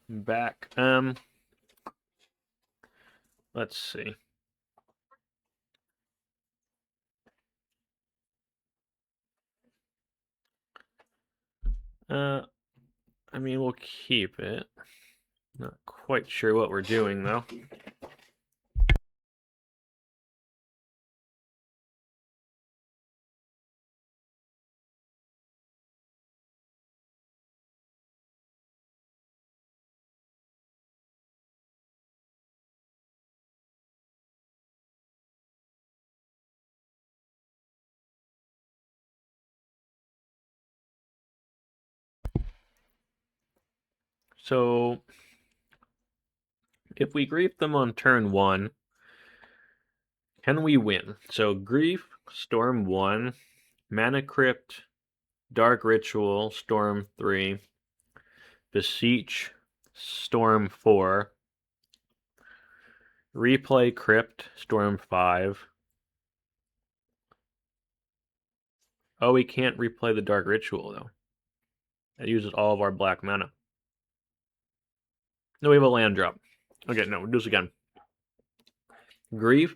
back. Let's see. I mean, we'll keep it. Not quite sure what we're doing though. So, if we grief them on turn 1, can we win? So, grief, storm 1, Mana Crypt, Dark Ritual, storm 3, Beseech, storm 4, replay Crypt, storm 5. Oh, we can't replay the Dark Ritual though. It uses all of our black mana. No, we have a land drop. Okay, no, we'll do this again. Grief,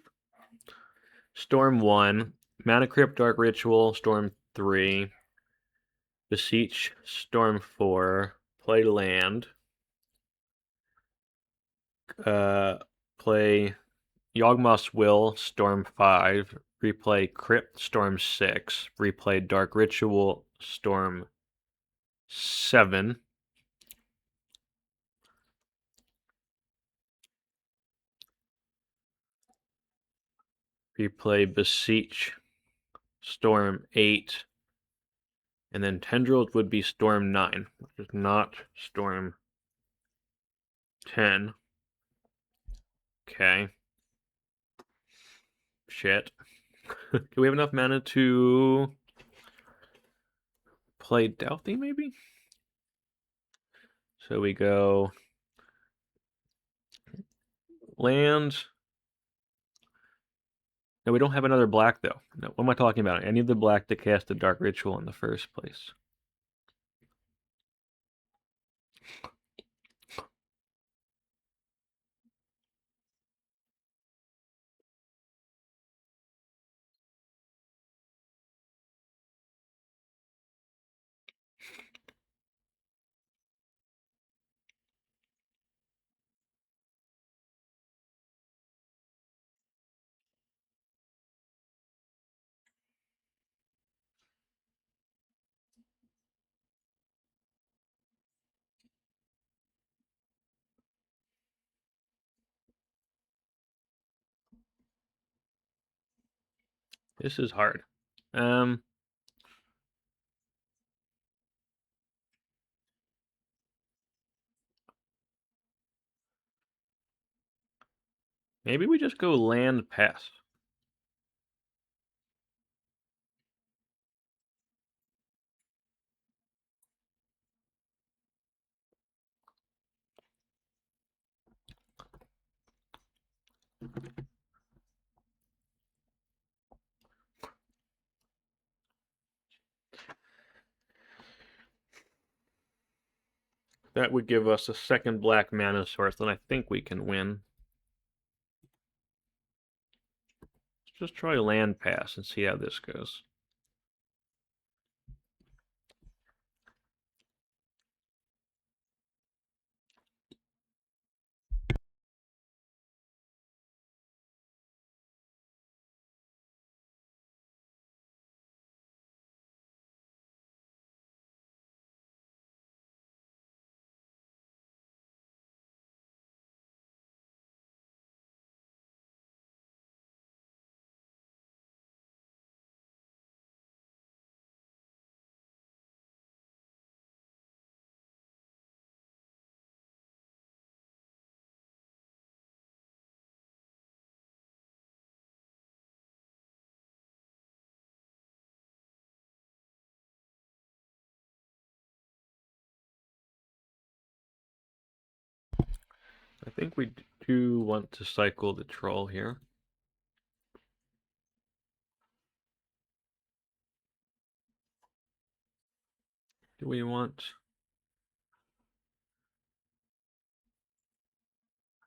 storm 1, Mana Crypt, Dark Ritual, storm 3, Beseech, storm 4, play land, play Yawgmoth's Will, storm 5, replay Crypt, storm 6, replay Dark Ritual, storm 7, replay Beseech, storm 8, and then Tendrils would be storm 9, which is not storm 10. Okay. Shit. Do we have enough mana to play Dauthi, maybe? So we go land. No, we don't have another black, though. No, what am I talking about? I need the black to cast the Dark Ritual in the first place. This is hard. Maybe we just go land pass. That would give us a second black mana source, and I think we can win. Let's just try land pass and see how this goes. I think we do want to cycle the troll here. Do we want...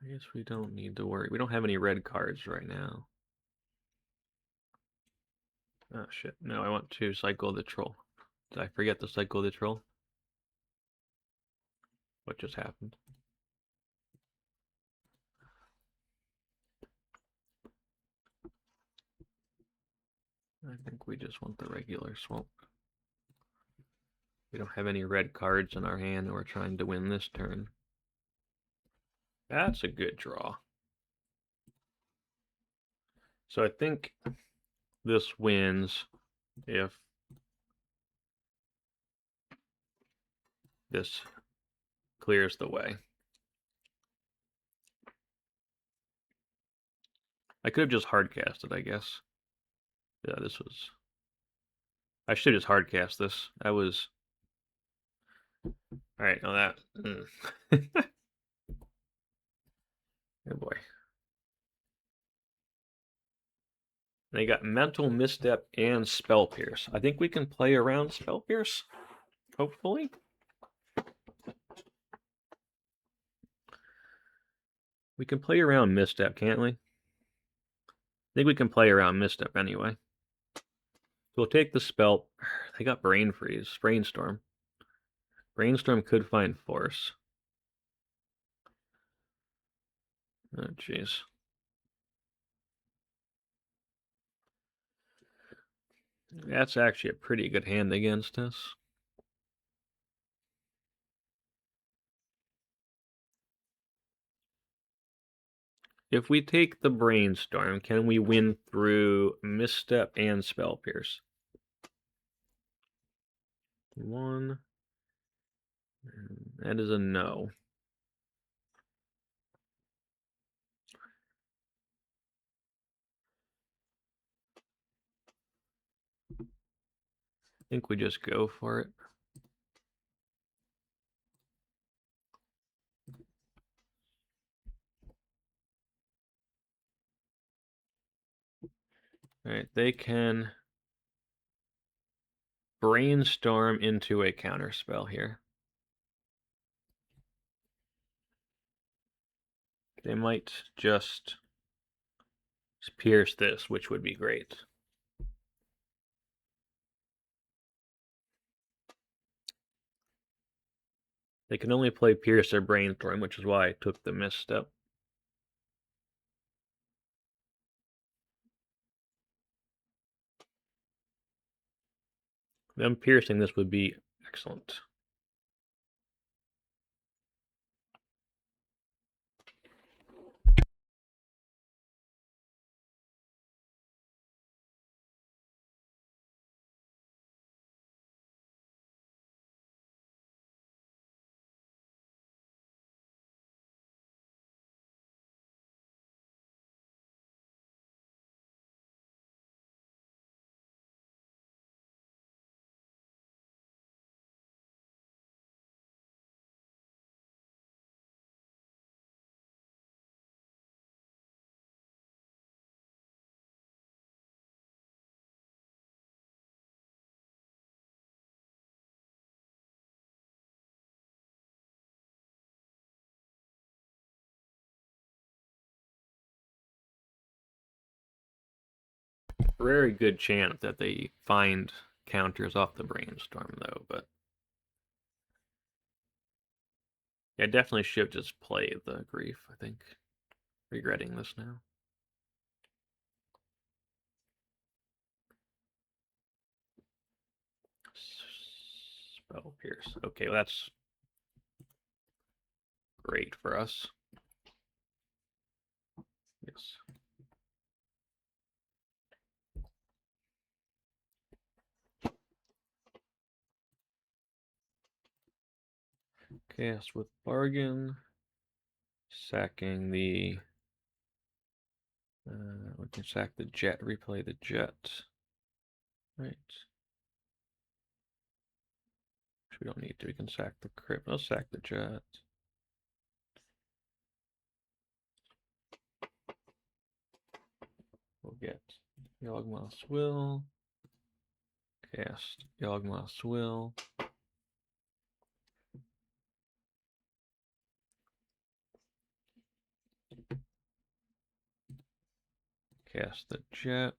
I guess we don't need to worry. We don't have any red cards right now. Oh shit. No, I want to cycle the troll. Did I forget to cycle the troll? What just happened? I think we just want the regular swamp. We don't have any red cards in our hand, and we're trying to win this turn. That's a good draw. So I think this wins if this clears the way. I could have just hardcast it, I guess. Yeah, this was... I should have just hardcast this. I was... Alright, now that... Oh boy. They got Mental Misstep and Spell Pierce. I think we can play around Spell Pierce, hopefully. We can play around Misstep, can't we? I think we can play around Misstep anyway. We'll take the spell. They got Brain Freeze, Brainstorm. Brainstorm could find Force. Oh, jeez. That's actually a pretty good hand against us. If we take the Brainstorm, can we win through Misstep and Spell Pierce? 1. That is a no. I think we just go for it. Alright, they can Brainstorm into a counterspell here. They might just pierce this, which would be great. They can only play Pierce or Brainstorm, which is why I took the misstep. Them piercing this would be excellent. Very good chance that they find counters off the Brainstorm, though, but yeah, definitely should just play the Grief, I think. Regretting this now. Spell Pierce. Okay, well, that's great for us. Yes. Cast with Bargain. Sacking the... we can sack the Jet, replay the Jet. Right. Which we don't need to. We can sack the Crypt. I'll sack the Jet. We'll get Yawgmoth's Will. Cast Yawgmoth's Will. Cast the Jet.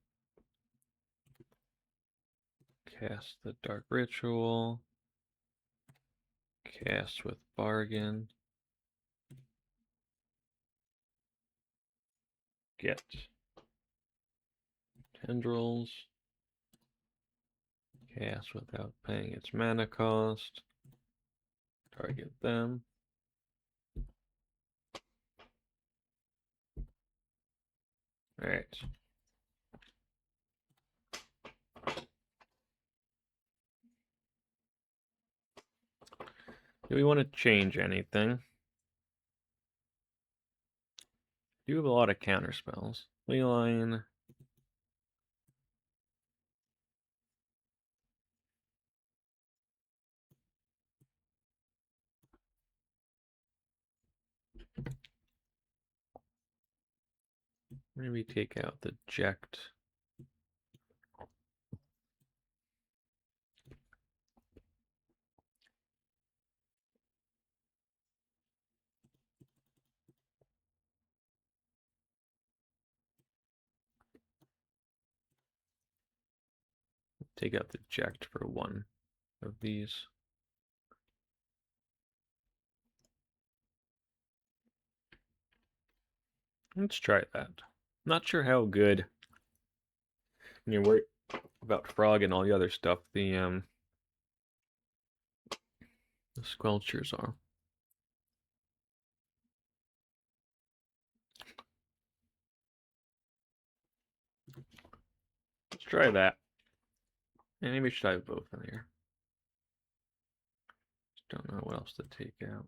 Cast the Dark Ritual. Cast with Bargain. Get Tendrils. Cast without paying its mana cost. Target them. Alright. Do we want to change anything? Do have a lot of counter spells. Leyline. Maybe take out the Jecht. Take out the Jecht for one of these. Let's try that. Not sure how good. When you're worried about Frog and all the other stuff, the Squelchers are. Let's try that. And maybe we should have both in here. Just don't know what else to take out.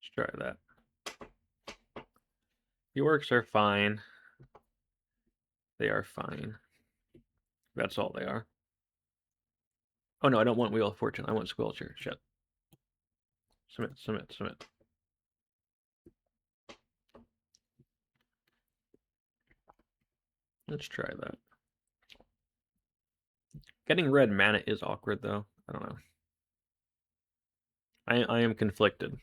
Let's try that. The orcs are fine. They are fine. That's all they are. Oh no, I don't want Wheel of Fortune. I want Squelcher. Shit. Submit, submit, submit. Let's try that. Getting red mana is awkward though. I don't know. I am conflicted.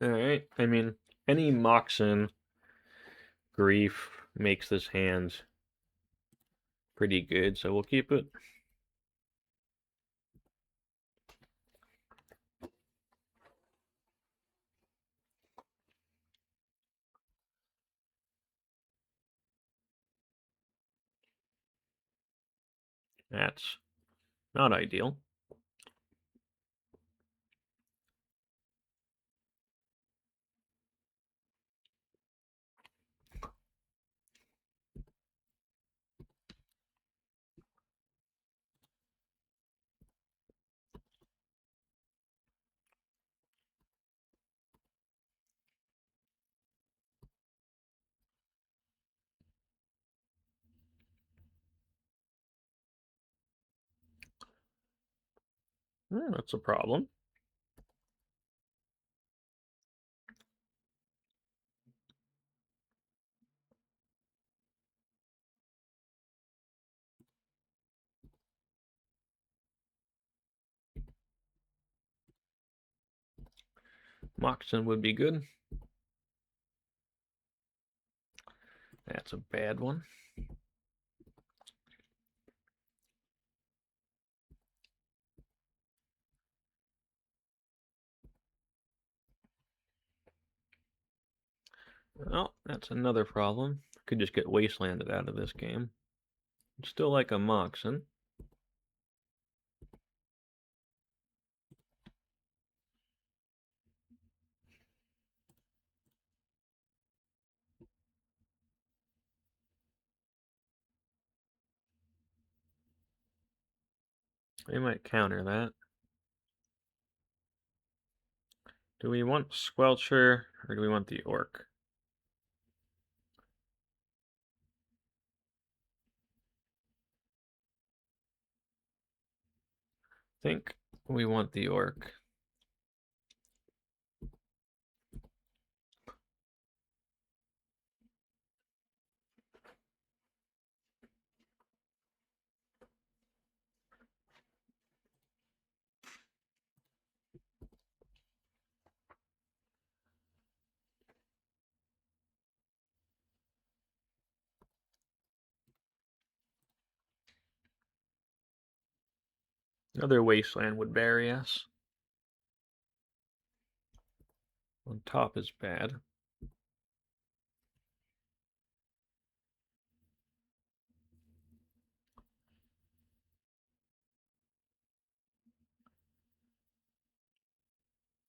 Alright, I mean, any Moxen Grief makes this hand pretty good, so we'll keep it. That's not ideal. That's a problem. Moxen would be good. That's a bad one. Well, that's another problem. Could just get wastelanded out of this game. Still like a Moxen. We might counter that. Do we want Squelcher or do we want the Orc? I think we want the Orc. Another Wasteland would bury us. On top is bad.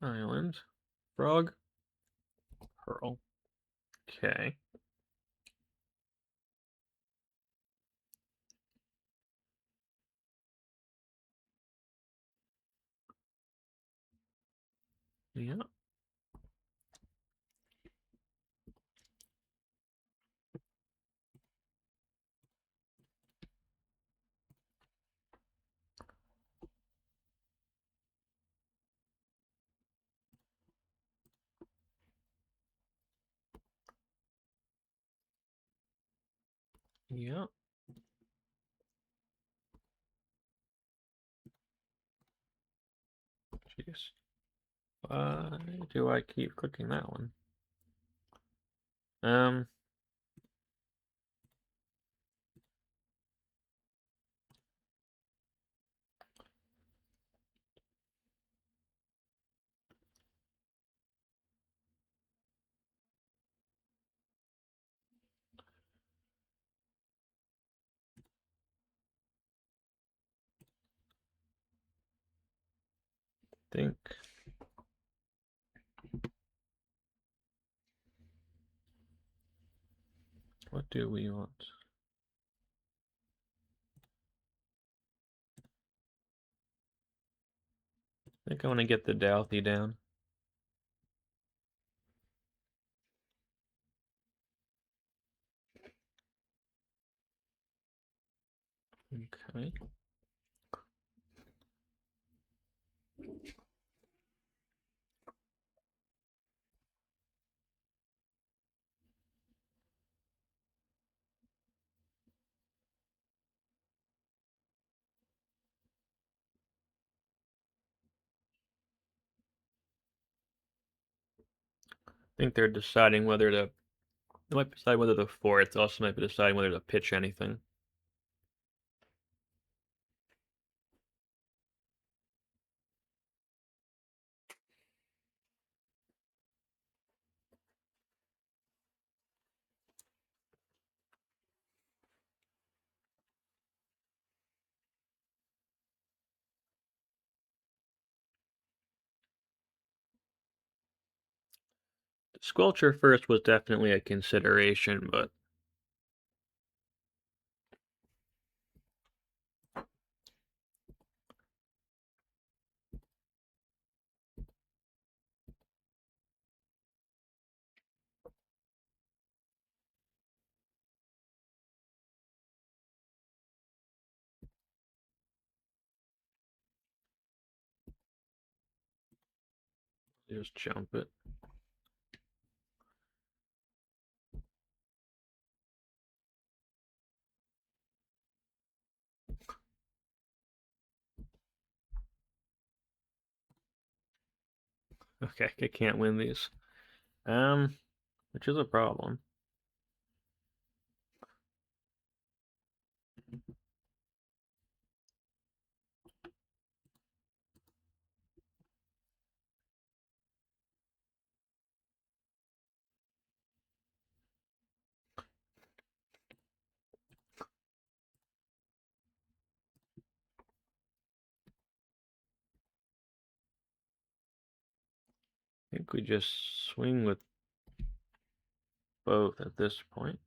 Island. Frog. Pearl. Okay. Yeah. Yeah. Jeez. Why do I keep clicking that one? Think. What do we want? I think I want to get the Dauthi down. Okay. I think they're deciding whether to. They might decide whether to fourth. They also might be deciding whether to pitch anything. Squelcher first was definitely a consideration, but just jump it. Okay, I can't win these. Which is a problem. I think we just swing with both at this point.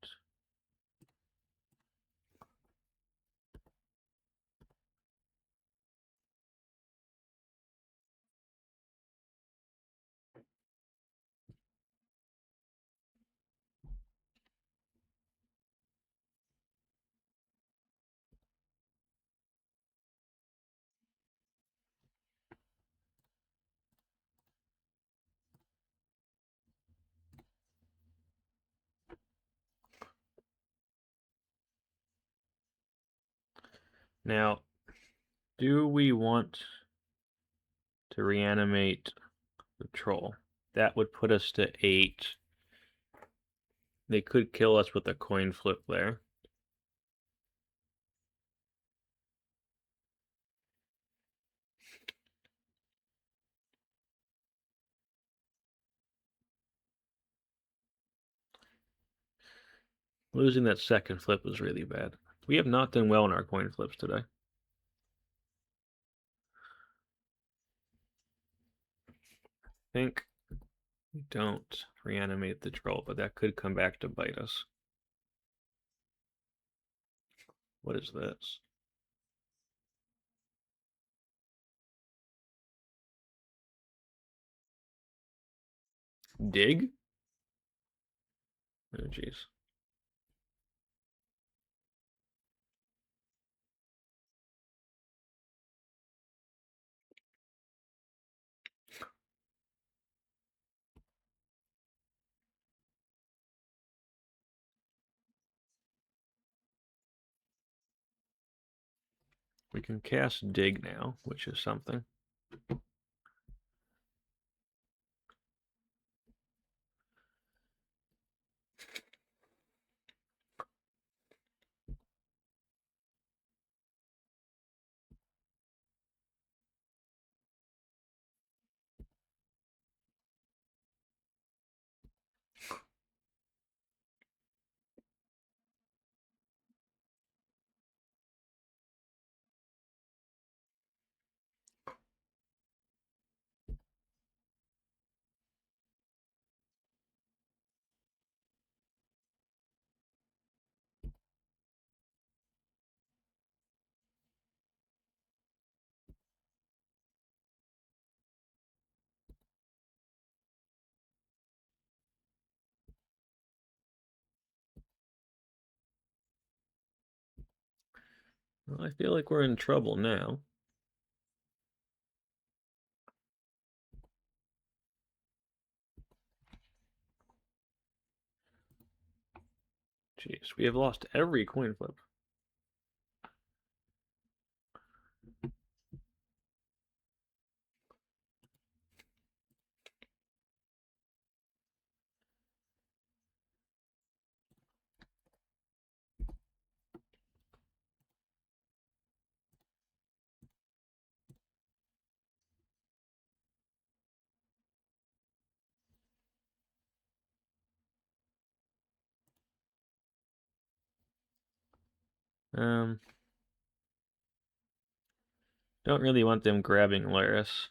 Now, do we want to reanimate the troll? That would put us to 8. They could kill us with a coin flip there. Losing that second flip was really bad. We have not done well in our coin flips today. I think we don't reanimate the troll, but that could come back to bite us. What is this? Dig? Oh, jeez. We can cast Dig now, which is something. Well, I feel like we're in trouble now. Jeez, we have lost every coin flip. Don't really want them grabbing Lurrus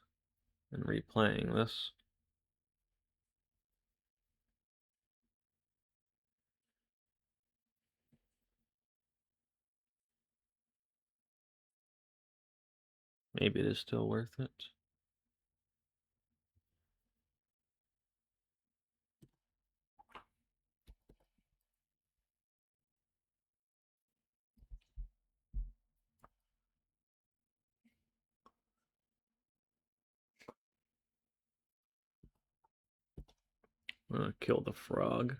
and replaying this. Maybe it is still worth it. Kill the frog.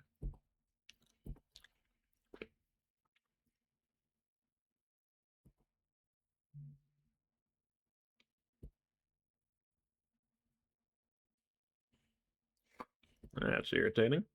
That's irritating.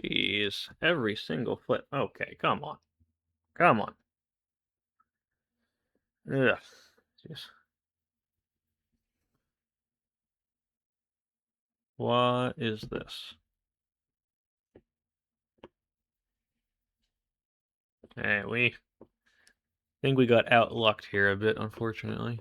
Jeez, every single flip. Okay, come on. Come on. Ugh. Jeez. What is this? Hey, we think we got outlucked here a bit, unfortunately.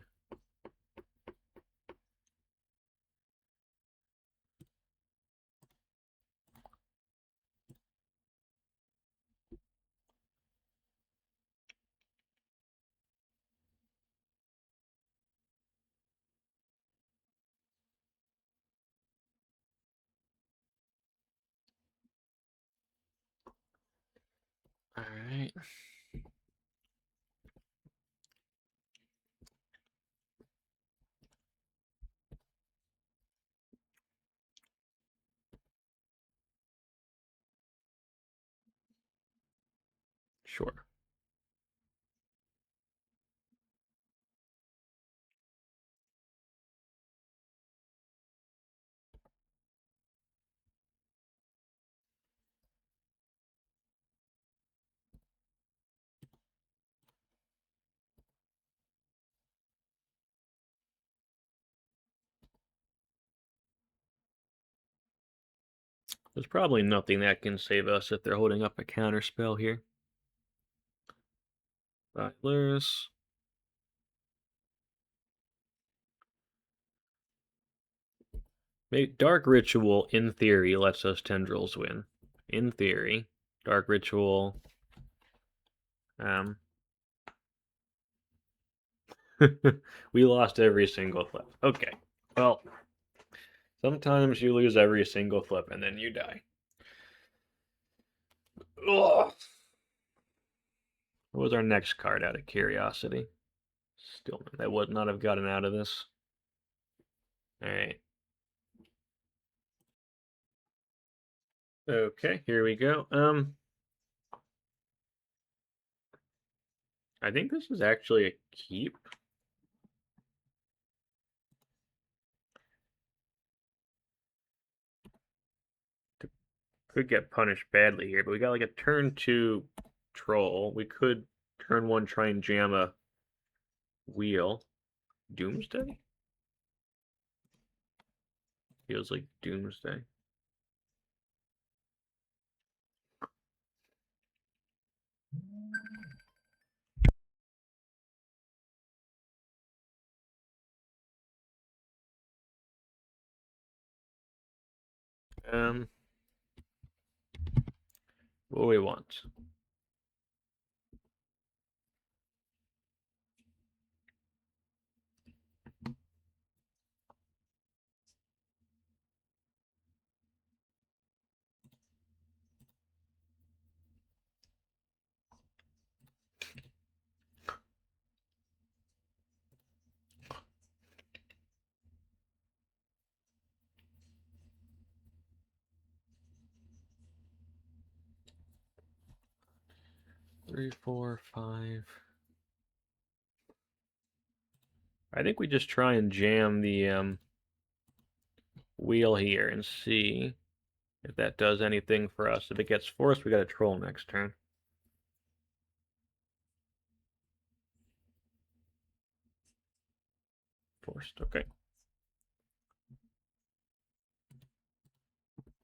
All right. Sure. There's probably nothing that can save us if they're holding up a counter spell here. Lurrus. Dark Ritual, in theory, lets us Tendrils win. In theory. Dark Ritual. We lost every single flip. Okay. Well, sometimes you lose every single flip and then you die. Ugh. What was our next card out of curiosity? Still, that would not have gotten out of this. Alright. Okay, here we go. I think this is actually a keep. Could get punished badly here, but we got like a turn 2 troll. We could turn 1 try and jam a wheel. Doomsday? Feels like Doomsday. What do we want? Three, four, five. I think we just try and jam the wheel here and see if that does anything for us. If it gets forced, we got a troll next turn. Forced, okay.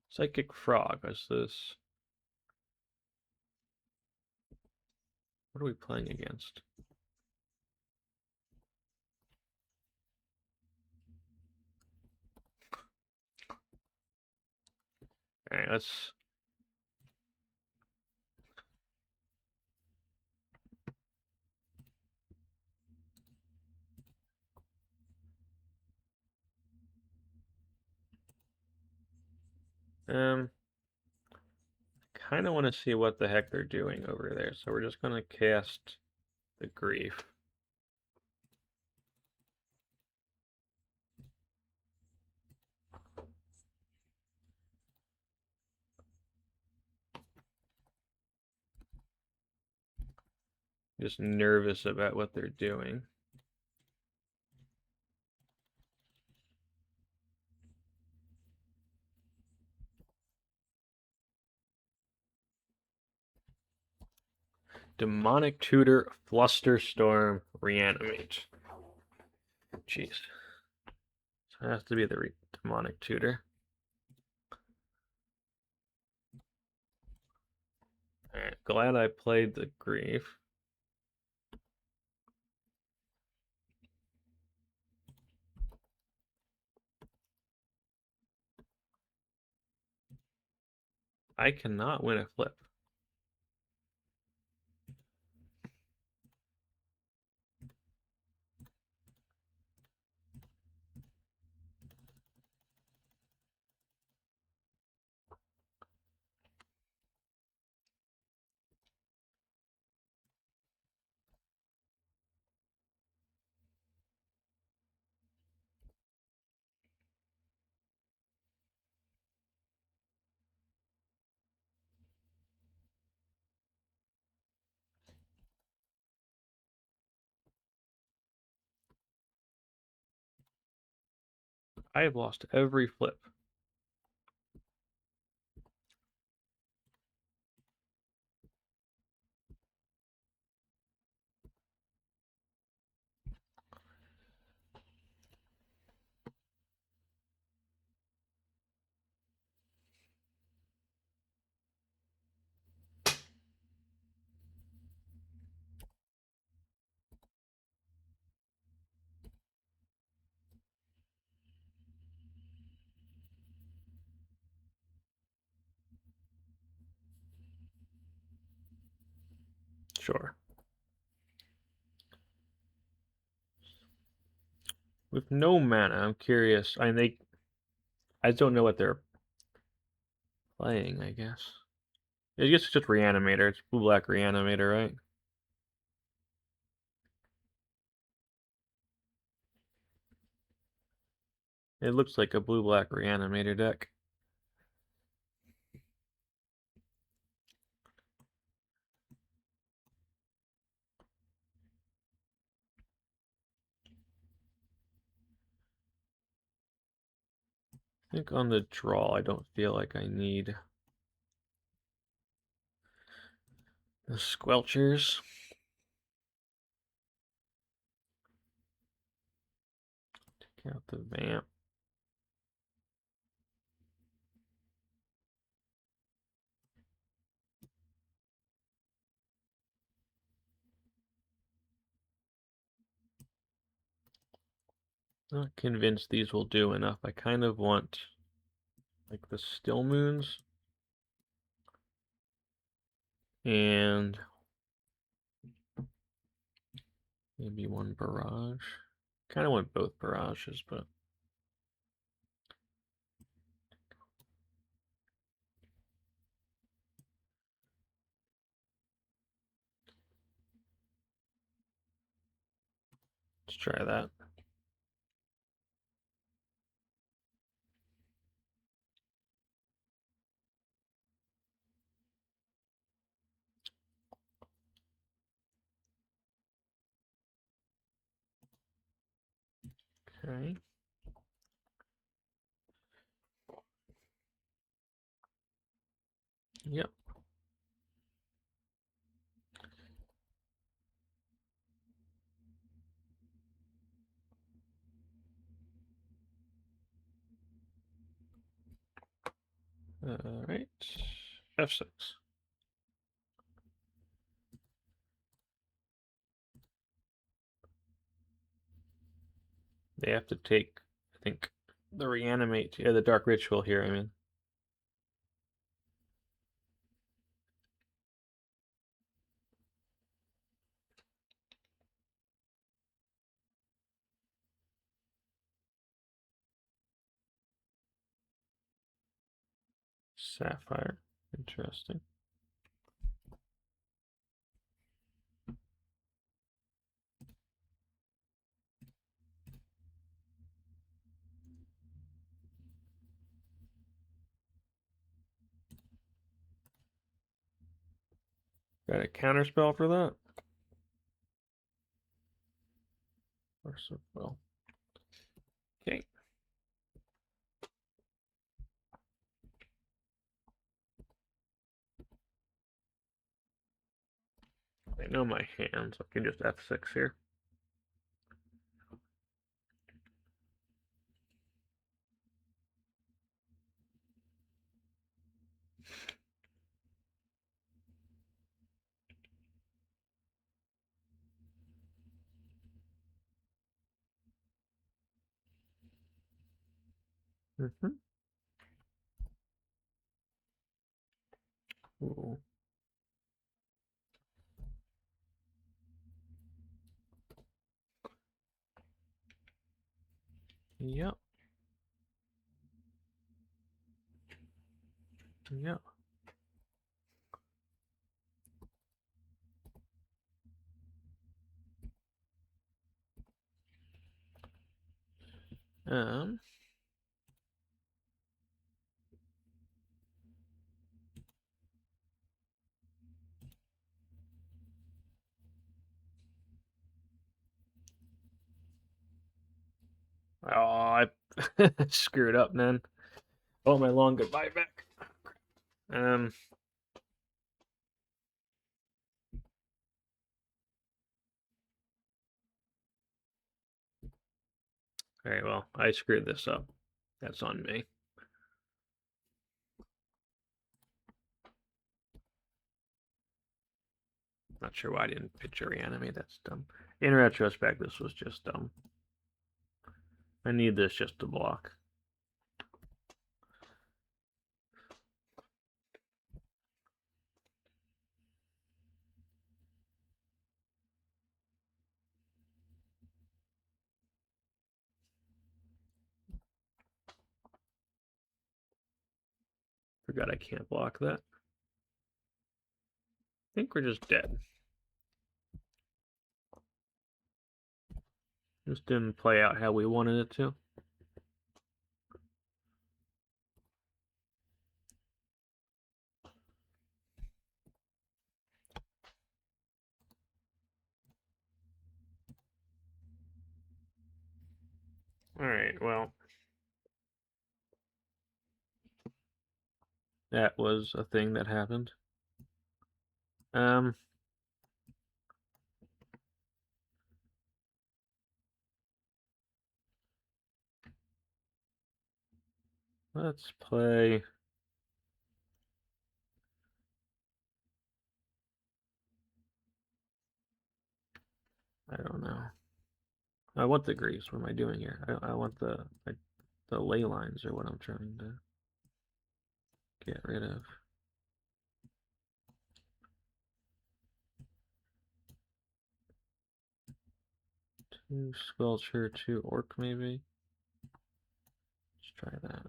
Psychic Frog, what's this? What are we playing against? Alright, let's... kind of want to see what the heck they're doing over there, so we're just going to cast the Grief. Just nervous about what they're doing. Demonic Tutor, Flusterstorm, Reanimate. Jeez. So it has to be the Demonic Tutor. Alright, glad I played the Grief. I cannot win a flip. I have lost every flip. Sure. With no mana, I'm curious. I just don't know what they're playing, I guess. I guess it's just Reanimator. It's blue-black Reanimator, right? It looks like a blue-black Reanimator deck. I think on the draw, I don't feel like I need the Squelchers. Take out the Vamp. Not convinced these will do enough. I kind of want like the Still Moons and maybe one Barrage. Kind of want both Barrages, but let's try that. Okay. Yep. All right. F6. They have to take, I think, the Reanimate, yeah, the Dark Ritual here, I mean. Sapphire. Interesting. Got a counterspell for that? Well. Okay. I know my hand, so I can just F6 here. Ooh. Yep. Yep. Oh, I screwed up, man. Oh, my long goodbye back. Alright, well, I screwed this up. That's on me. Not sure why I didn't pitch a Reanimate. That's dumb. In retrospect, this was just dumb. I need this just to block. Forgot I can't block that. I think we're just dead. Just didn't play out how we wanted it to. Alright, well. That was a thing that happened. Let's play. I don't know. I want the grease. What am I doing here? I want the ley lines are what I'm trying to get rid of. Two Squelcher, two Orc maybe. Let's try that.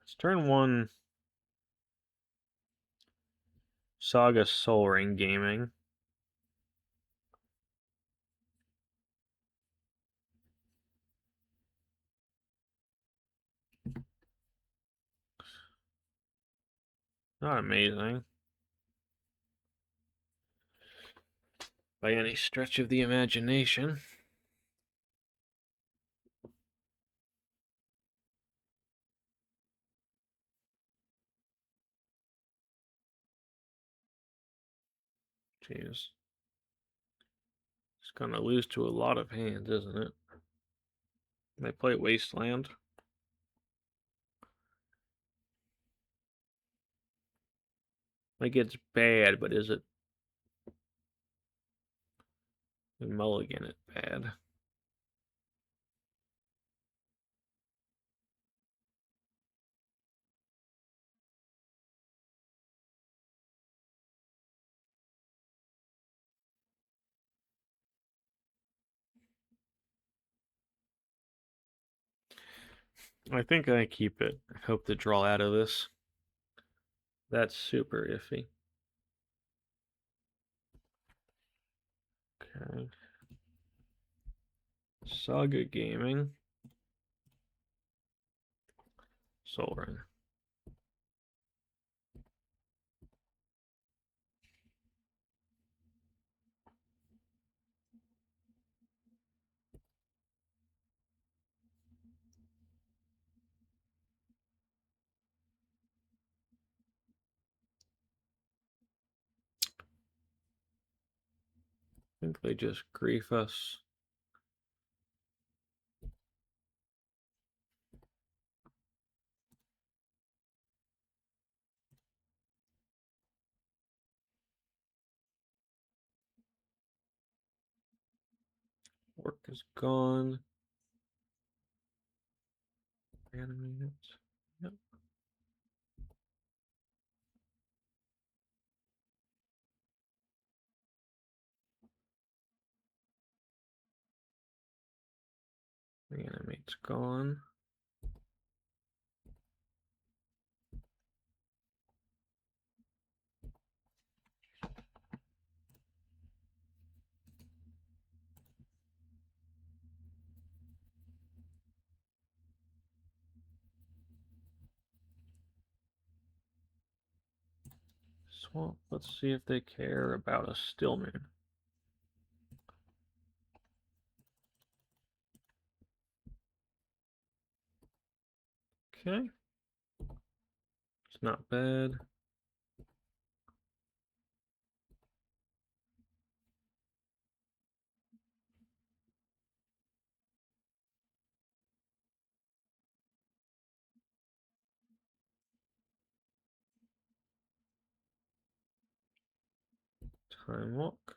It's turn one. Saga Soul Ring Gaming. Not amazing by any stretch of the imagination. Jeez. It's gonna lose to a lot of hands, isn't it? They play Wasteland. Like, it's bad, but is it? Mulligan it bad. I think I keep it. I hope to draw out of this. That's super iffy. Okay. Saga Gaming. Soul Ring. I think they just grief us. Work is gone. Reanimate. Yep. Reanimate's gone. Swamp. Let's see if they care about a Stillman. Okay. It's not bad. Time Walk.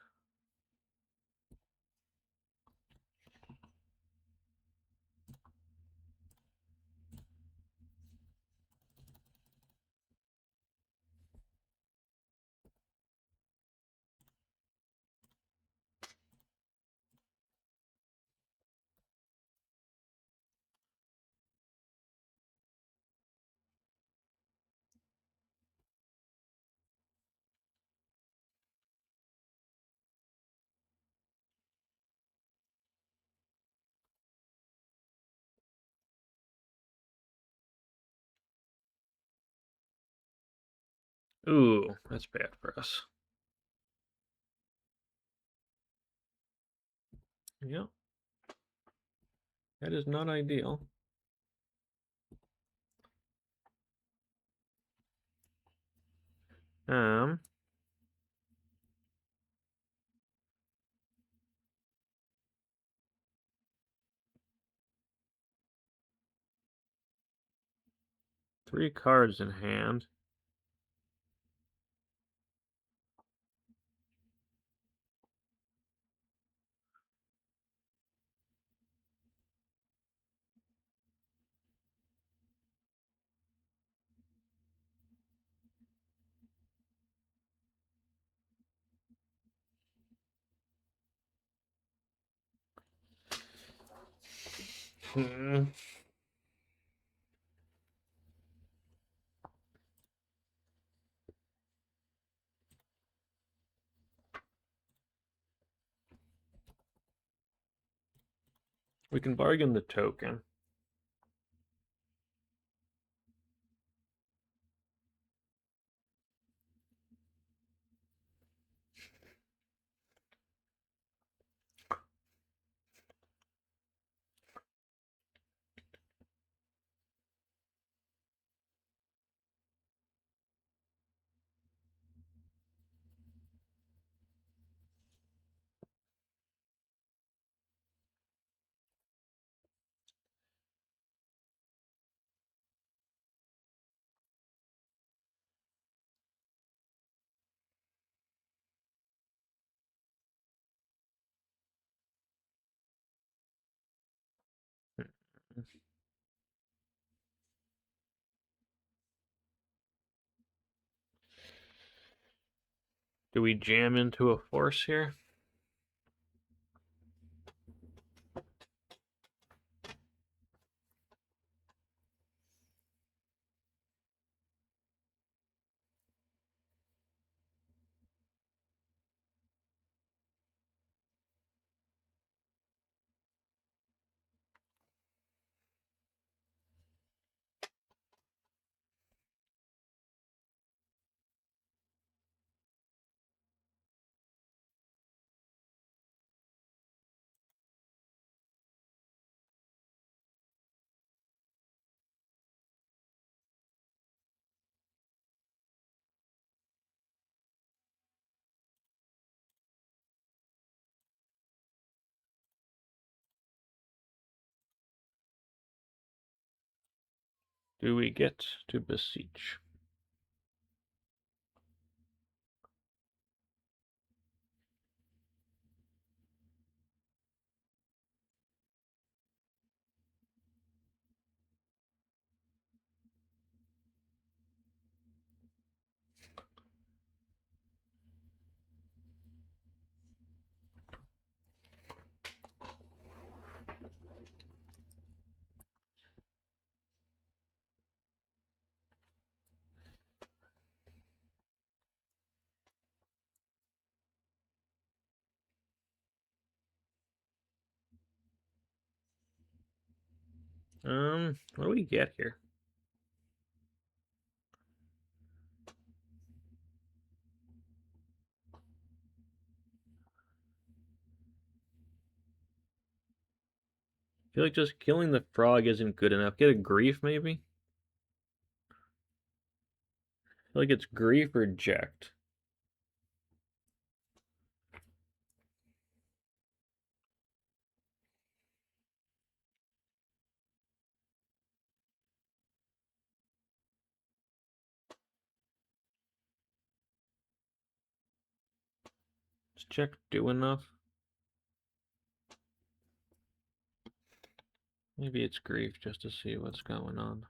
Ooh, that's bad for us. Yep. That is not ideal. Um, three cards in hand. Hmm. We can bargain the token. Do we jam into a force here? do we get to Beseech? What do we get here? I feel like just killing the frog isn't good enough. Get a grief, maybe? I feel like it's grief or Jecht. Does Jecht do enough? Maybe it's grief just to see what's going on.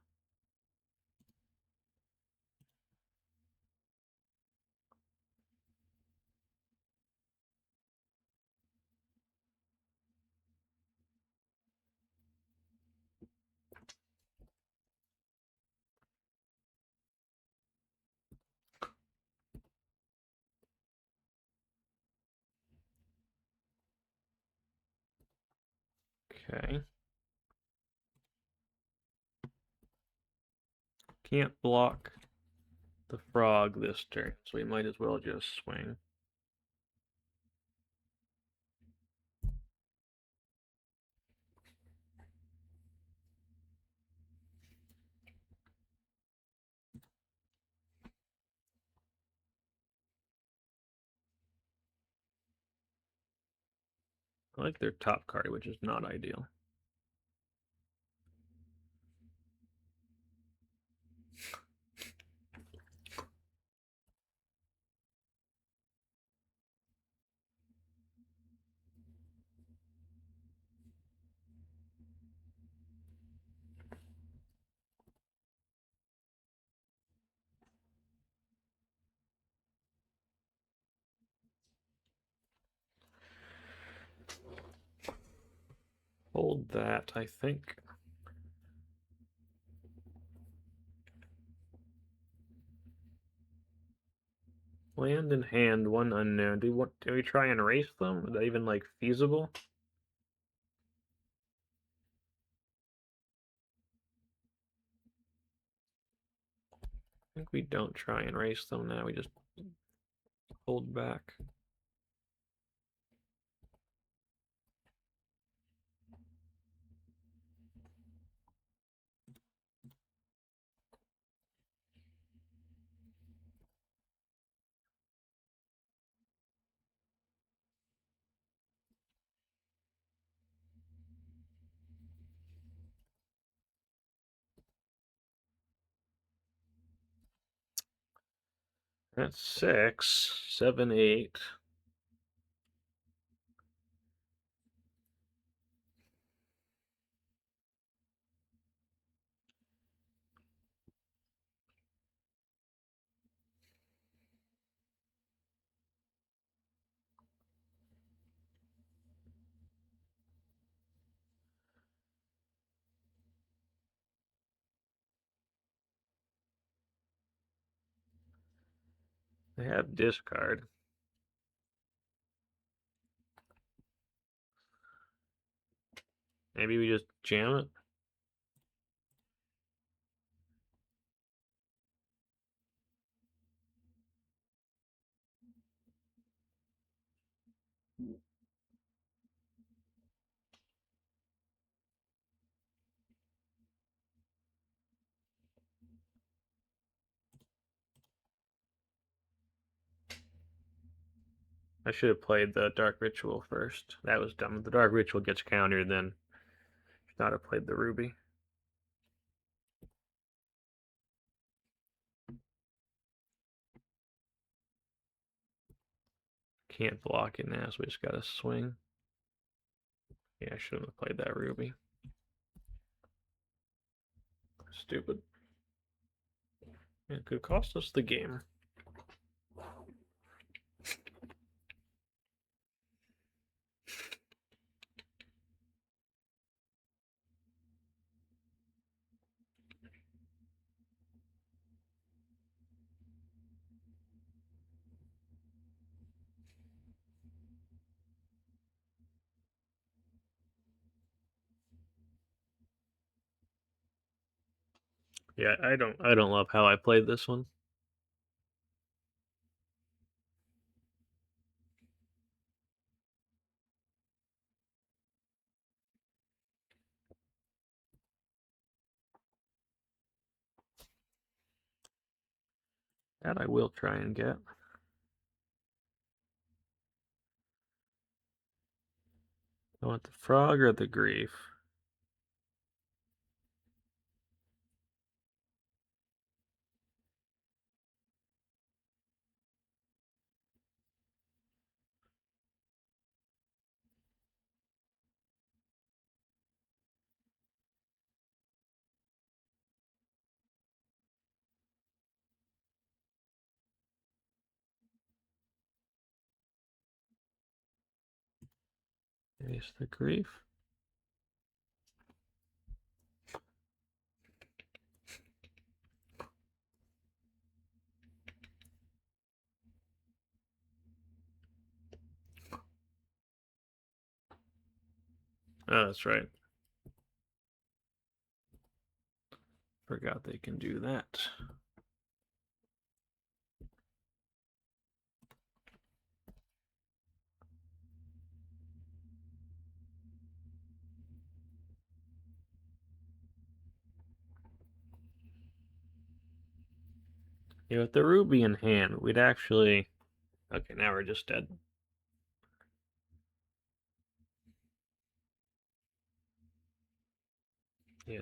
Okay. Can't block the frog this turn, so we might as well just swing. I like their top card, which is not ideal. Hold that, I think. Land in hand, one unknown. Do we try and race them? Is that even like feasible? I think we don't try and race them now, we just hold back. That's 6, 7, 8. They have discard. Maybe we just jam it? I should have played the Dark Ritual first. That was dumb. If the Dark Ritual gets countered, then I should not have played the Ruby. can't block it now, so we just gotta swing. Yeah, I shouldn't have played that Ruby. Stupid. It could cost us the game. Yeah, I don't love how I played this one. That I will try and get. I want the frog or the grief. Ace the grief. Oh, that's right. Forgot they can do that. Yeah, with the Ruby in hand, we'd actually... Okay, now we're just dead. Yeah.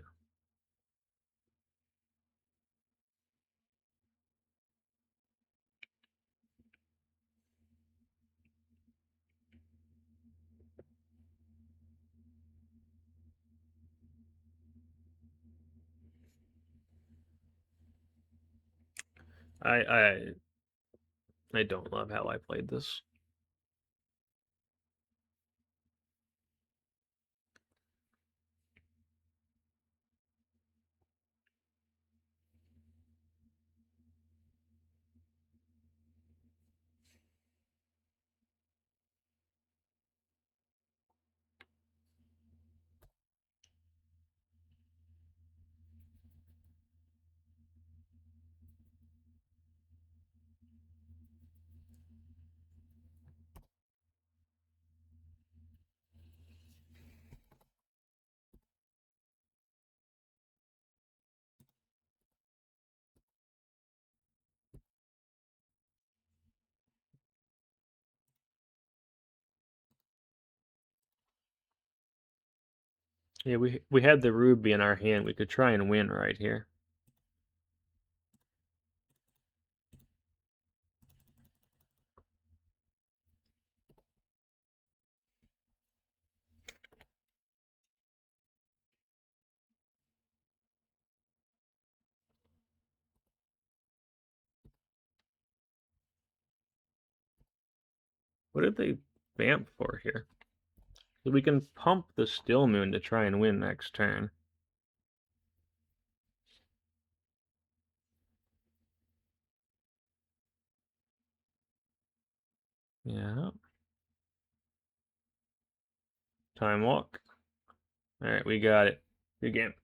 I don't love how I played this. Yeah, we had the Ruby in our hand. We could try and win right here. What did they vamp for here? So we can pump the Still Moon to try and win next turn. Yeah. Time walk. Alright, we got it. Good game.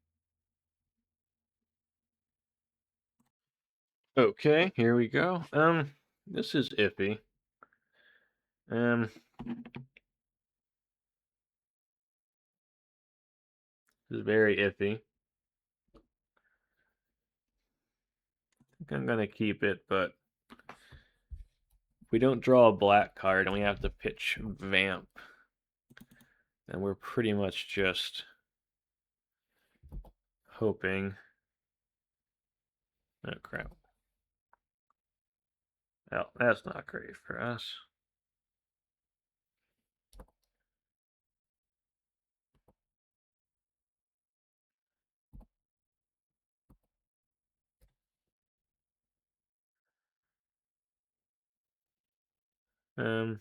Okay, here we go. This is iffy. This is very iffy. I think I'm gonna keep it, but if we don't draw a black card and we have to pitch Vamp, then we're pretty much just hoping. Oh crap. Well, that's not great for us. Um,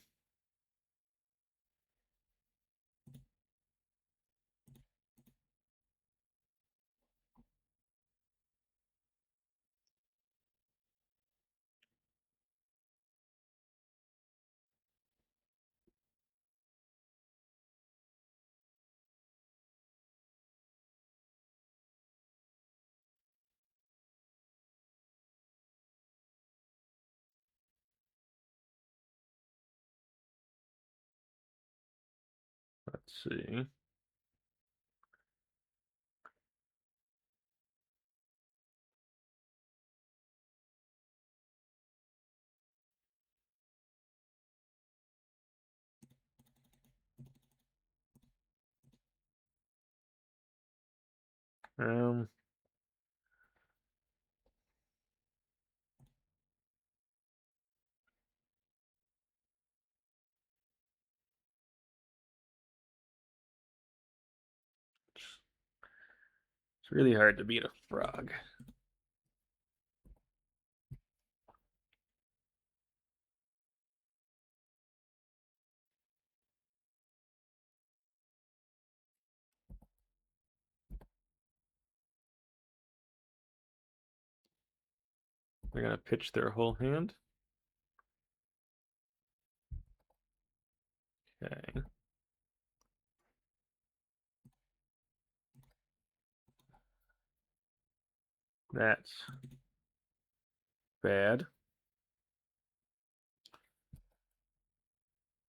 let's see. Um, it's really hard to beat a frog. They're gonna pitch their whole hand. Okay. That's bad.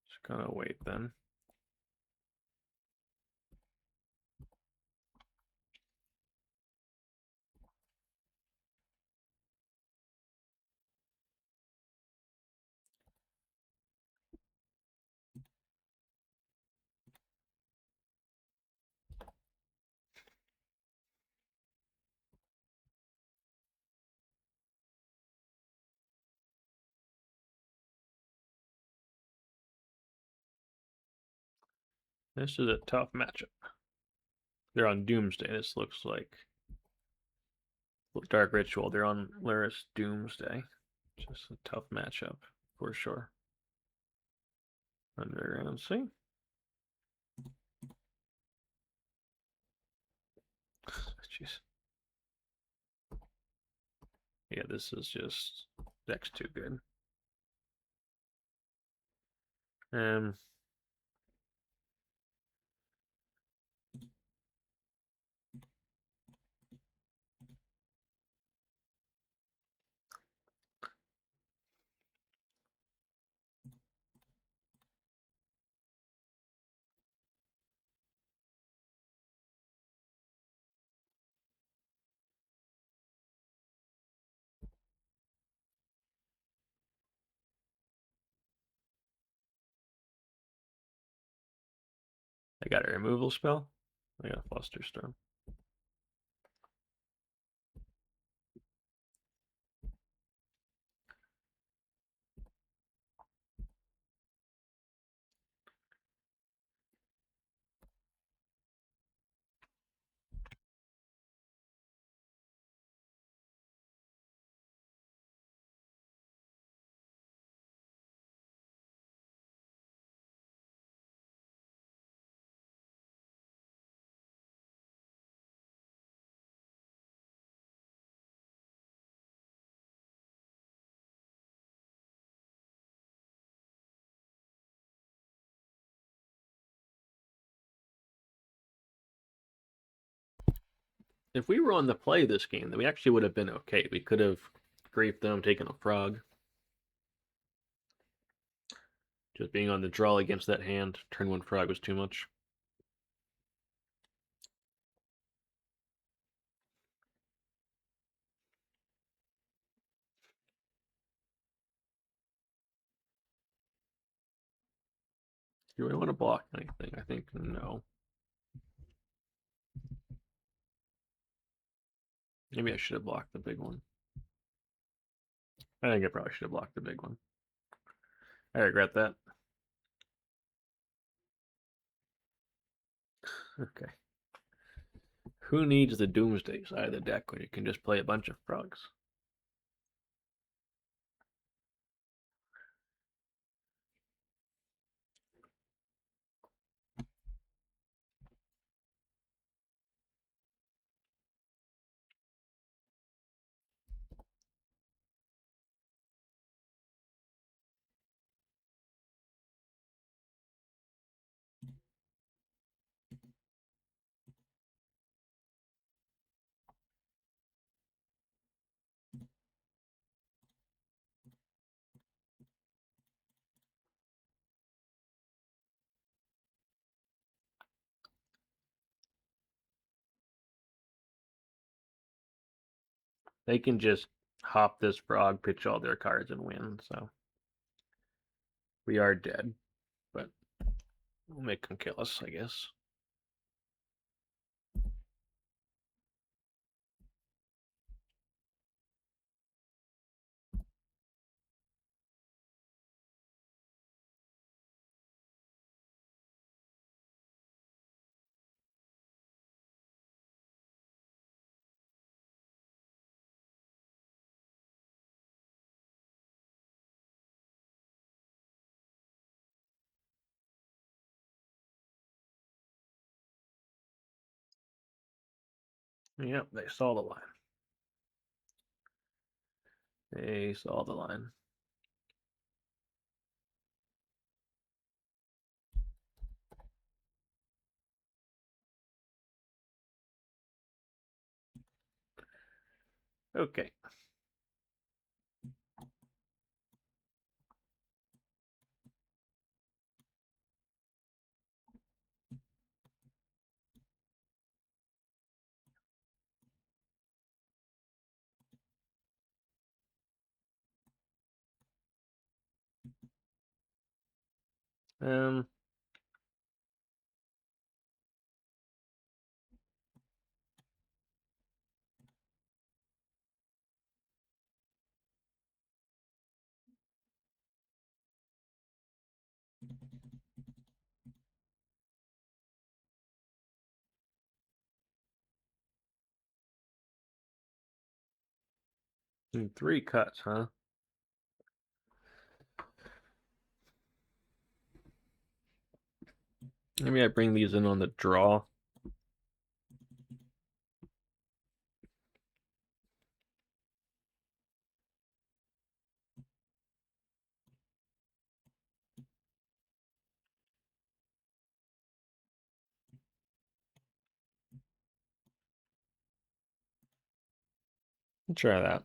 Just gonna wait then. This is a tough matchup. They're on Doomsday. This looks like Dark Ritual. They're on Lurrus Doomsday. Just a tough matchup for sure. Underground, see? Jeez. Yeah, this is just deck's too good. I got a removal spell. I got a Flusterstorm. If we were on the play this game, then we actually would have been okay. We could have griefed them, taken a frog. Just being on the draw against that hand, turn one frog was too much. Do we want to block anything? I think no. Maybe I should have blocked the big one. I think I probably should have blocked the big one. I regret that. Okay. Who needs the Doomsday side of the deck when you can just play a bunch of frogs? They can just hop this frog, pitch all their cards, and win. So we are dead, but we'll make them kill us, I guess. Yep, they saw the line. They saw the line. Okay. Um, 3 cuts, huh? Maybe I bring these in on the draw. Try that.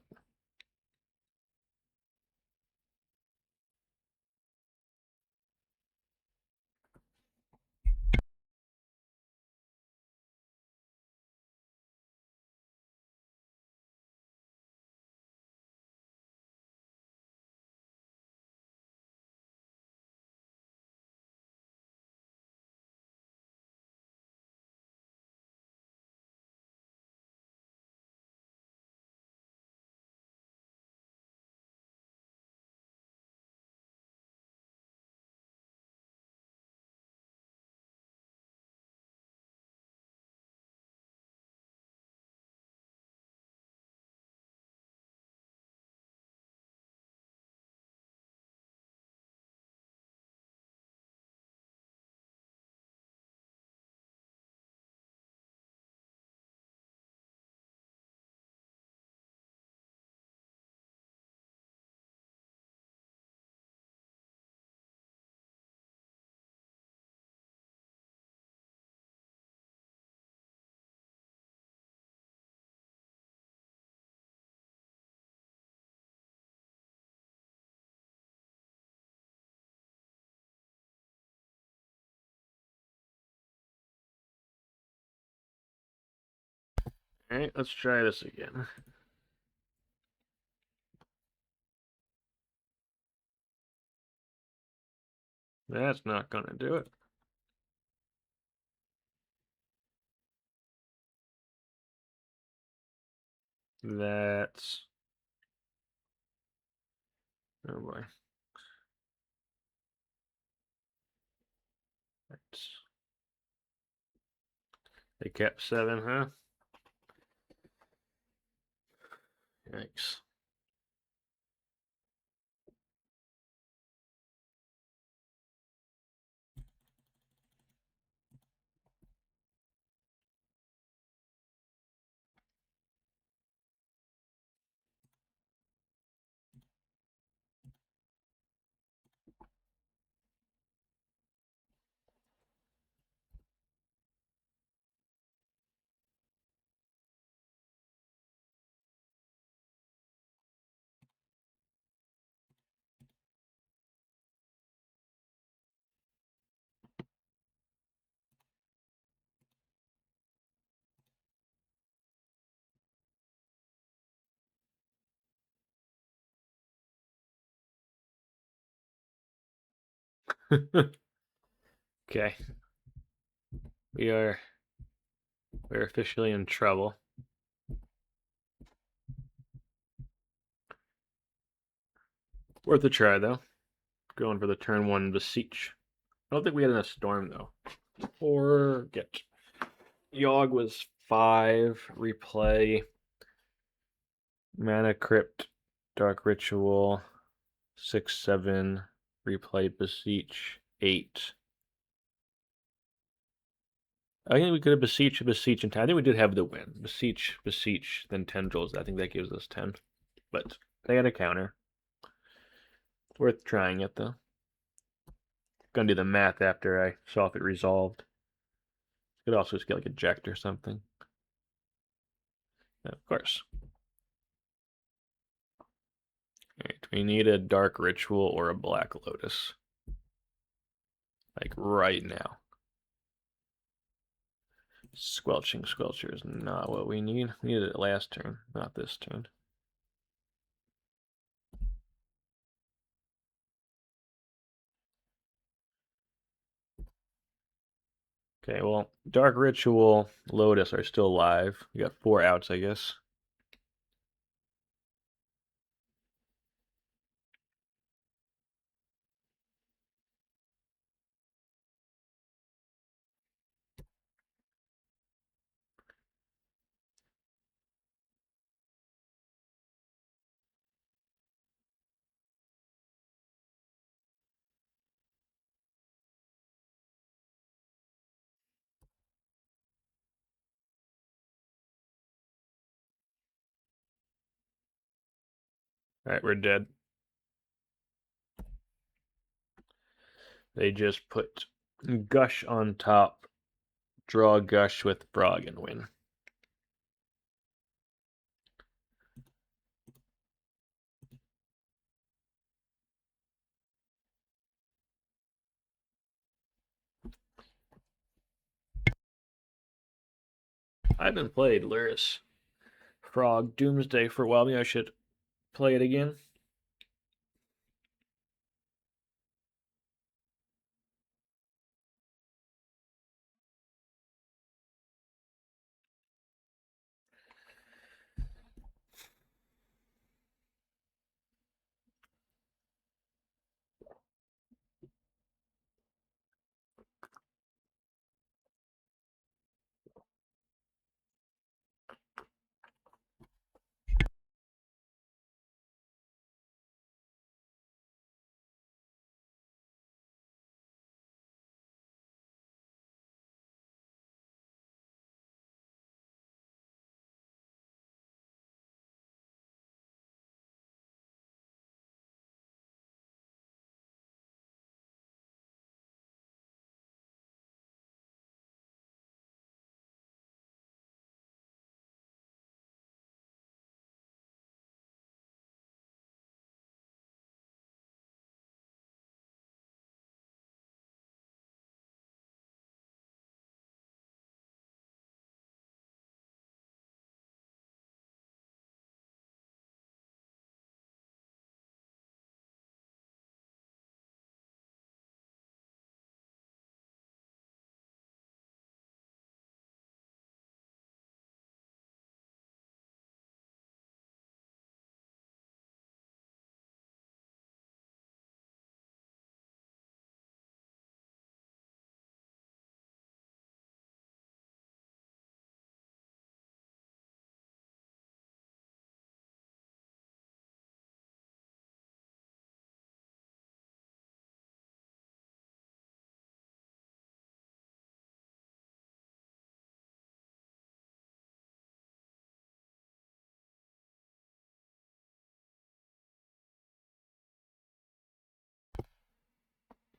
All right, let's try this again. That's not going to do it. That's... Oh boy. That's... They kept 7, huh? Yikes. Okay. We're officially in trouble. Worth a try though. Going for the turn 1 Beseech. I don't think we had enough Storm though. Forget. Yawg was 5. Replay. Mana Crypt. Dark Ritual. 6, 7. Replay Beseech. 8. I think we could have Beseech, and 10. I think we did have the win. Beseech, then Tendrils. I think that gives us 10. But they had a counter. It's worth trying it, though. Gonna do the math after I saw if it resolved. Could also just get like a Jecht or something. Yeah, of course. Alright, we need a Dark Ritual or a Black Lotus. Like right now. Squelching Squelcher is not what we need. We needed it last turn, not this turn. Okay, well, Dark Ritual, Lotus are still alive. We got 4 outs, I guess. Alright, we're dead. They just put Gush on top, draw Gush with Frog, and win. I haven't played Lurrus Doomsday for a while. Maybe I should play it again.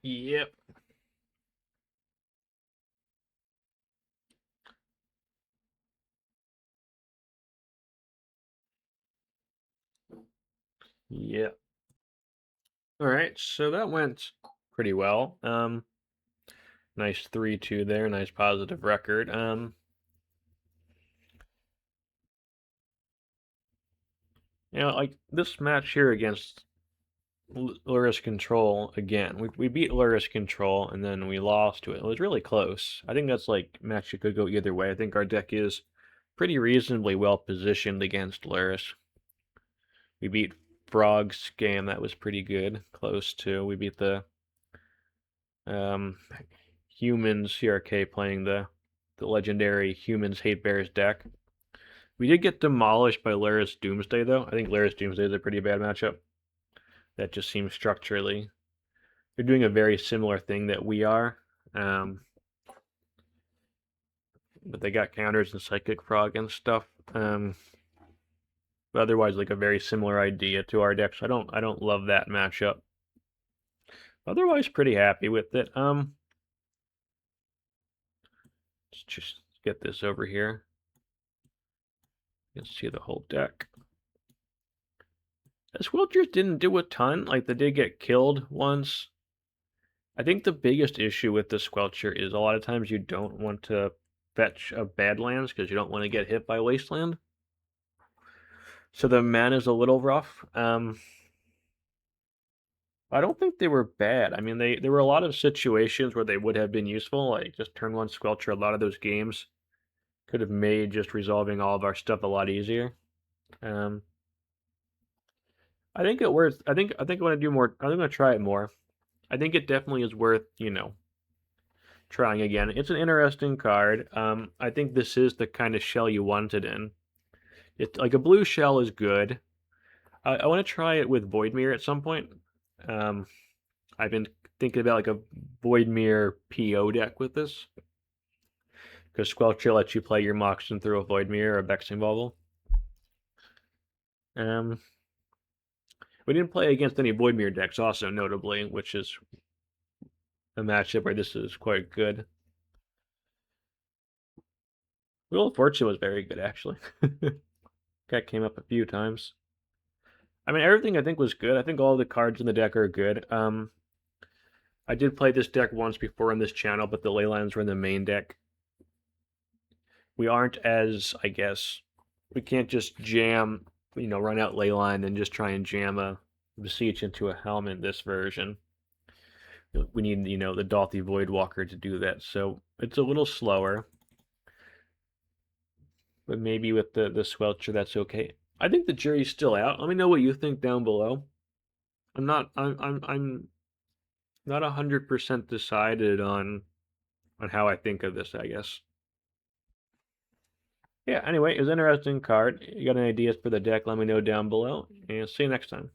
Yep. Yep. All right, so that went pretty well. Nice 3-2 there, nice positive record. You know, like this match here against Lurrus Control again. We beat Lurrus Control and then we lost to it. It was really close. I think that's like match that could go either way. I think our deck is pretty reasonably well positioned against Lurrus. We beat Frog Scam. That was pretty good. Close to. We beat the Humans CRK playing the legendary Humans Hate Bears deck. We did get demolished by Lurrus Doomsday though. I think Lurrus Doomsday is a pretty bad matchup. That just seems structurally they're doing a very similar thing that we are. But they got counters and Psychic Frog and stuff. But otherwise, like a very similar idea to our decks. I don't love that matchup. Otherwise, pretty happy with it. Let's just get this over here. You can see the whole deck. The Squelchers didn't do a ton. Like, they did get killed once. I think the biggest issue with the Squelcher is a lot of times you don't want to fetch a Badlands because you don't want to get hit by Wasteland. So the mana is a little rough. I don't think they were bad. I mean, there were a lot of situations where they would have been useful, like just turn 1 Squelcher. A lot of those games could have made just resolving all of our stuff a lot easier. I think it worth. I think I want to do more. I'm gonna try it more. I think it definitely is worth, trying again. It's an interesting card. I think this is the kind of shell you want it in. It's like a blue shell is good. I want to try it with Voidmere at some point. I've been thinking about like a Voidmere PO deck with this. Because Squelcher lets you play your Moxen through a Voidmere or a Vexing Bauble. We didn't play against any Voidmere decks also, notably, which is a matchup where this is quite good. Wheel of Fortune was very good, actually. That came up a few times. I mean, everything I think was good. I think all the cards in the deck are good. I did play this deck once before on this channel, but the Leylines were in the main deck. We aren't as, I guess, we can't just jam, run out Leyline and just try and jam a Beseech into a Helm in this version. We need, the Dauthi Voidwalker to do that, so it's a little slower. But maybe with the Squelcher, that's okay. I think the jury's still out. Let me know what you think down below. I'm not 100% decided on how I think of this, I guess. Yeah, anyway, it was an interesting card. You got any ideas for the deck, let me know down below, and see you next time.